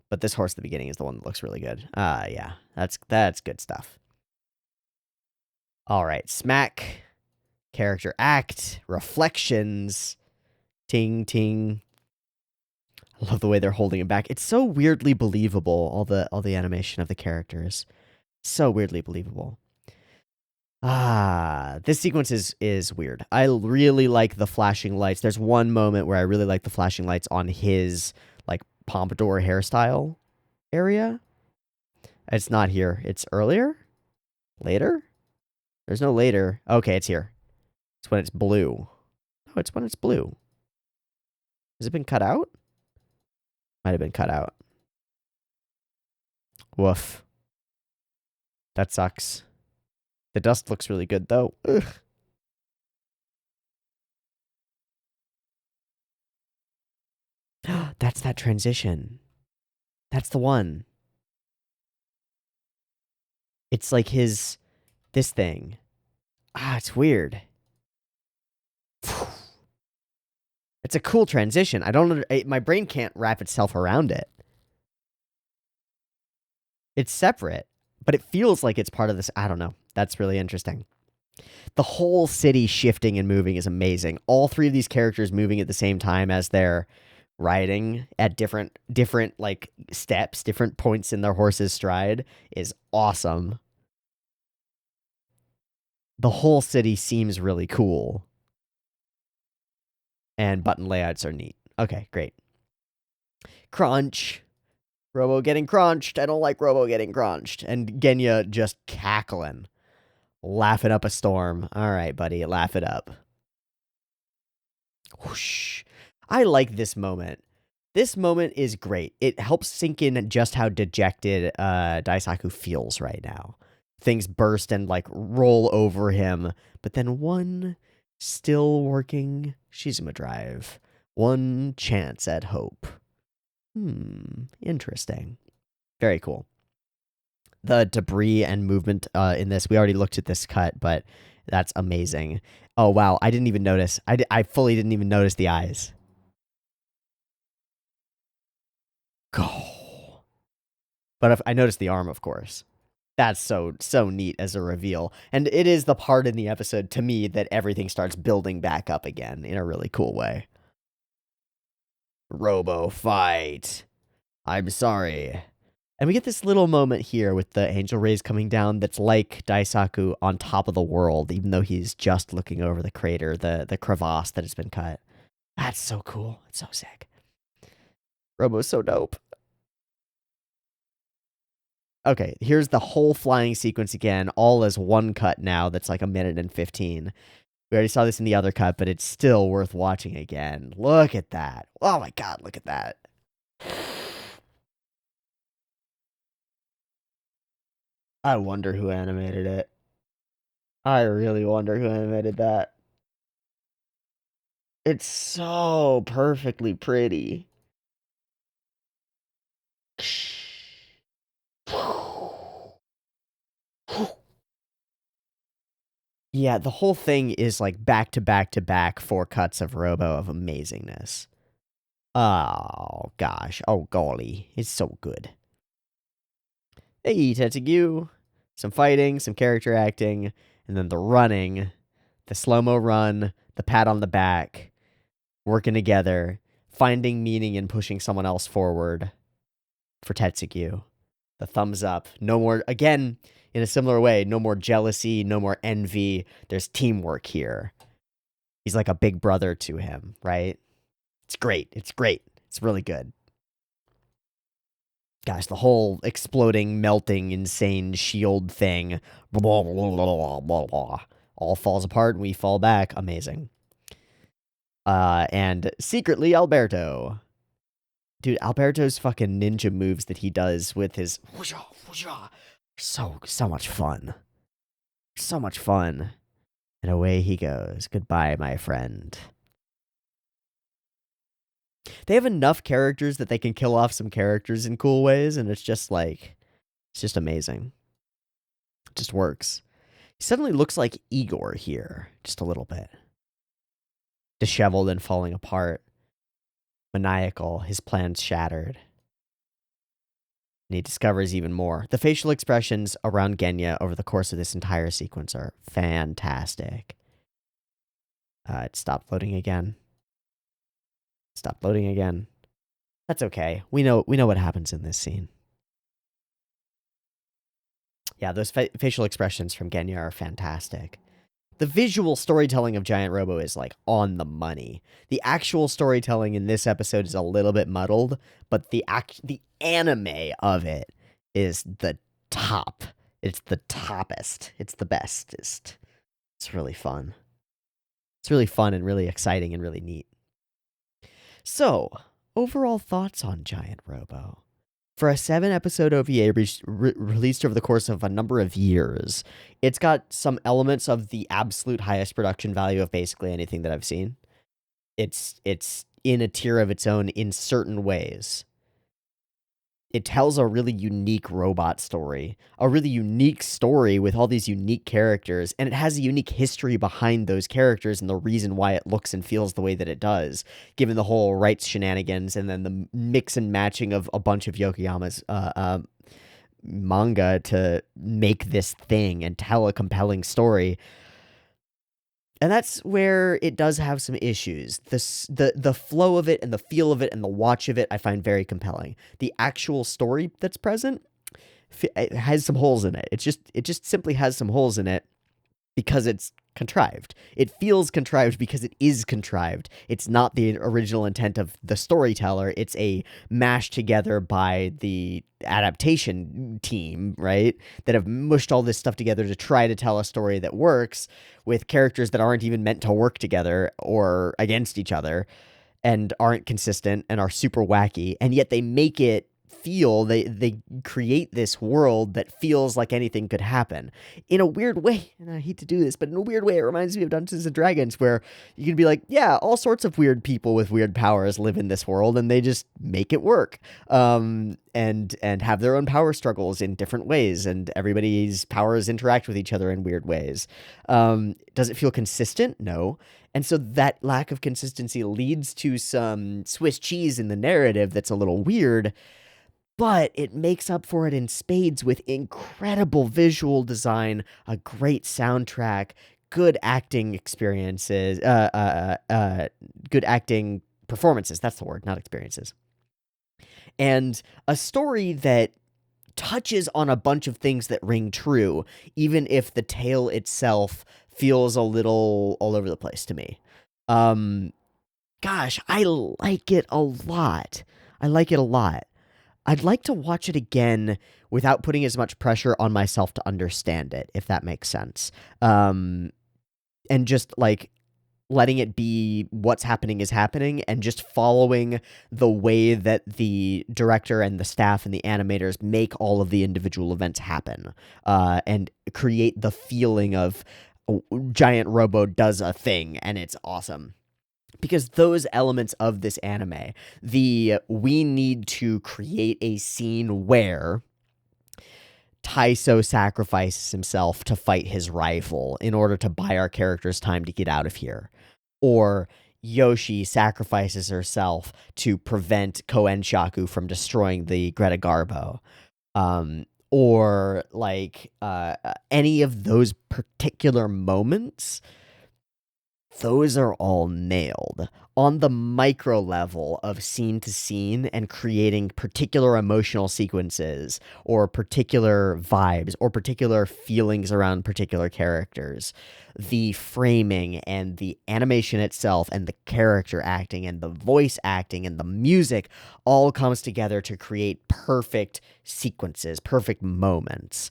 but this horse at the beginning is the one that looks really good. Yeah, that's good stuff. All right, smack, character act, reflections, ting ting. I love the way they're holding it back. It's so weirdly believable. All the animation of the characters, so weirdly believable. This sequence is weird. I really like the flashing lights. There's one moment where I really like the flashing lights on his like pompadour hairstyle area. It's not here. It's earlier? Later? There's no later. Okay, it's here. It's when it's blue. No, it's when it's blue. Has it been cut out? Might have been cut out. Woof. That sucks. The dust looks really good, though. Ugh. That's that transition. That's the one. It's like this thing. It's weird. It's a cool transition. My brain can't wrap itself around it. It's separate, but it feels like it's part of this. I don't know. That's really interesting. The whole city shifting and moving is amazing. All three of these characters moving at the same time as they're riding at different like steps, different points in their horse's stride is awesome. The whole city seems really cool. And button layouts are neat. Okay, great. Crunch. Robo getting crunched. I don't like Robo getting crunched. And Genya just cackling. Laughing up a storm. All right, buddy, laugh it up. Whoosh. I like this moment. This moment is great. It helps sink in just how dejected Daisaku feels right now. Things burst and like roll over him, but then one still working Shizuma Drive. One chance at hope. Interesting. Very cool. The debris and movement in this, we already looked at this cut, but that's amazing. Oh, wow. I didn't even notice. I fully didn't even notice the eyes. Go. But if I noticed the arm, of course. That's so neat as a reveal. And it is the part in the episode, to me, that everything starts building back up again in a really cool way. Robo fight. I'm sorry. And we get this little moment here with the angel rays coming down that's like Daisaku on top of the world, even though he's just looking over the crater, the crevasse that has been cut. That's so cool. It's so sick. Robo's so dope. Okay, here's the whole flying sequence again, all as one cut now that's like 1:15. We already saw this in the other cut, but it's still worth watching again. Look at that. Oh my god, look at that. I wonder who animated it. I really wonder who animated that. It's so perfectly pretty. Yeah, the whole thing is like back to back to back 4 cuts of Robo of amazingness. Oh, gosh. Oh, golly. It's so good. Hey, Tetsugu. some fighting, some character acting, and then the running, the slow-mo run, the pat on the back, working together, finding meaning in pushing someone else forward for Tetsugu. The thumbs up. No more, again, in a similar way, no more jealousy, no more envy. There's teamwork here. He's like a big brother to him, right? It's great. It's great. It's really good. Gosh, the whole exploding, melting, insane shield thing, blah, blah, blah, blah, blah, all falls apart and we fall back. Amazing. And secretly, Alberto. Dude, Alberto's fucking ninja moves that he does with his whoosha, whoosha, so much fun. So much fun. And away he goes. Goodbye, my friend. They have enough characters that they can kill off some characters in cool ways, and it's just amazing. It just works. He suddenly looks like Igor here, just a little bit. Disheveled and falling apart. Maniacal, his plans shattered. And he discovers even more. The facial expressions around Genya over the course of this entire sequence are fantastic. It stopped loading again. Stop loading again. That's okay. We know what happens in this scene. Yeah, those facial expressions from Genya are fantastic. The visual storytelling of Giant Robo is like on the money. The actual storytelling in this episode is a little bit muddled, but the anime of it is the top. It's the toppest. It's the bestest. It's really fun. It's really fun and really exciting and really neat. So, overall thoughts on Giant Robo. For a 7-episode OVA released over the course of a number of years, it's got some elements of the absolute highest production value of basically anything that I've seen. It's in a tier of its own in certain ways. It tells a really unique robot story, a really unique story with all these unique characters, and it has a unique history behind those characters and the reason why it looks and feels the way that it does, given the whole rights shenanigans and then the mix and matching of a bunch of Yokoyama's manga to make this thing and tell a compelling story. And that's where it does have some issues. The flow of it and the feel of it and the watch of it, I find very compelling. The actual story that's present, it has some holes in it. It just simply has some holes in it because it's contrived. It feels contrived because it is contrived. It's not the original intent of the storyteller. It's a mashed together by the adaptation team, right? That have mushed all this stuff together to try to tell a story that works with characters that aren't even meant to work together or against each other and aren't consistent and are super wacky. And yet they make it feel, they create this world that feels like anything could happen in a weird way. And I hate to do this, but in a weird way, it reminds me of Dungeons and Dragons, where you can be like, yeah, all sorts of weird people with weird powers live in this world and they just make it work. And have their own power struggles in different ways, and everybody's powers interact with each other in weird ways. Does it feel consistent? No. And so that lack of consistency leads to some Swiss cheese in the narrative that's a little weird, but it makes up for it in spades with incredible visual design, a great soundtrack, good acting experiences, good acting performances. That's the word, not experiences. And a story that touches on a bunch of things that ring true, even if the tale itself feels a little all over the place to me. Gosh, I like it a lot. I like it a lot. I'd like to watch it again without putting as much pressure on myself to understand it, if that makes sense. And just like letting it be what's happening is happening and just following the way that the director and the staff and the animators make all of the individual events happen, and create the feeling of Giant Robo does a thing and it's awesome. Because those elements of this anime, we need to create a scene where Taiso sacrifices himself to fight his rival in order to buy our characters time to get out of here. Or Yoshi sacrifices herself to prevent Koen Shaku from destroying the Greta Garbo. or like any of those particular moments, those are all nailed on the micro level of scene to scene and creating particular emotional sequences or particular vibes or particular feelings around particular characters. The framing and the animation itself and the character acting and the voice acting and the music all comes together to create perfect sequences, perfect moments.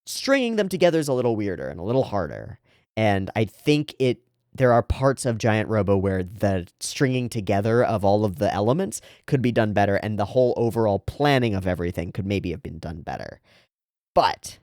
Stringing them together is a little weirder and a little harder. And I think there are parts of Giant Robo where the stringing together of all of the elements could be done better, and the whole overall planning of everything could maybe have been done better. But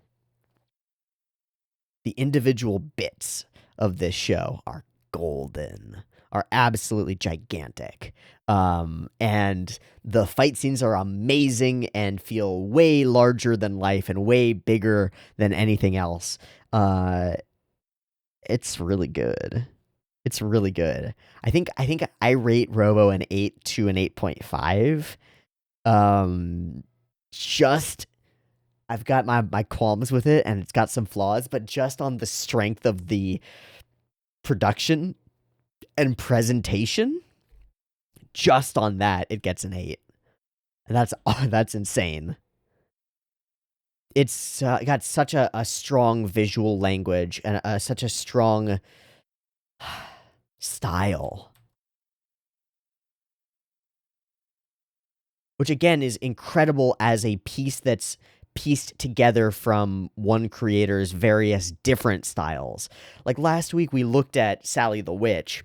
the individual bits of this show are golden, are absolutely gigantic. And the fight scenes are amazing and feel way larger than life and way bigger than anything else. It's really good. It's really good. I think I rate Robo an 8 to an 8.5. Just I've got my qualms with it and it's got some flaws, but just on the strength of the production and presentation, just on that it gets an 8. And that's insane. It's got such a strong visual language and such a strong style, which again is incredible as a piece that's pieced together from one creator's various different styles. Like last week we looked at Sally the Witch,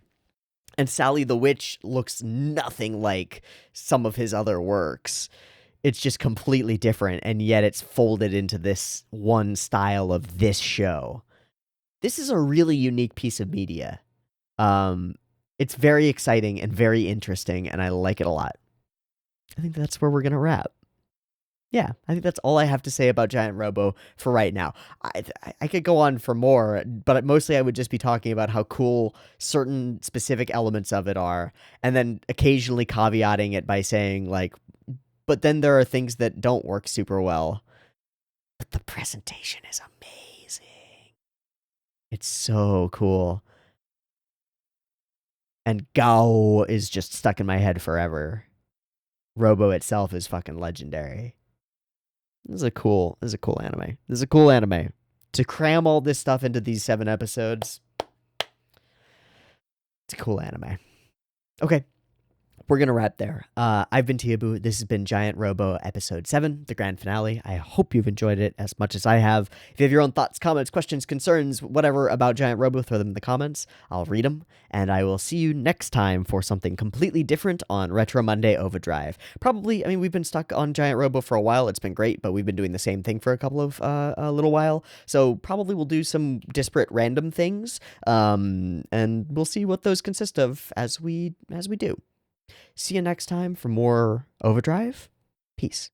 and Sally the Witch looks nothing like some of his other works. It's just completely different, and yet it's folded into this one style of this show. This is a really unique piece of media. It's very exciting and very interesting, and I like it a lot. I think that's where we're going to wrap. Yeah, I think that's all I have to say about Giant Robo for right now. I could go on for more, but mostly I would just be talking about how cool certain specific elements of it are, and then occasionally caveating it by saying, like, but then there are things that don't work super well. But the presentation is amazing. It's so cool. And Gao is just stuck in my head forever. Robo itself is fucking legendary. This is a cool anime. This is a cool anime. To cram all this stuff into these 7 episodes, it's a cool anime. Okay, we're going to wrap there. I've been Teeaboo. This has been Giant Robo Episode 7, the grand finale. I hope you've enjoyed it as much as I have. If you have your own thoughts, comments, questions, concerns, whatever about Giant Robo, throw them in the comments. I'll read them, and I will see you next time for something completely different on Retro Monday OVAdrive. Probably, I mean, we've been stuck on Giant Robo for a while. It's been great, but we've been doing the same thing for a little while. So probably we'll do some disparate random things, and we'll see what those consist of as we do. See you next time for more OVAdrive. Peace.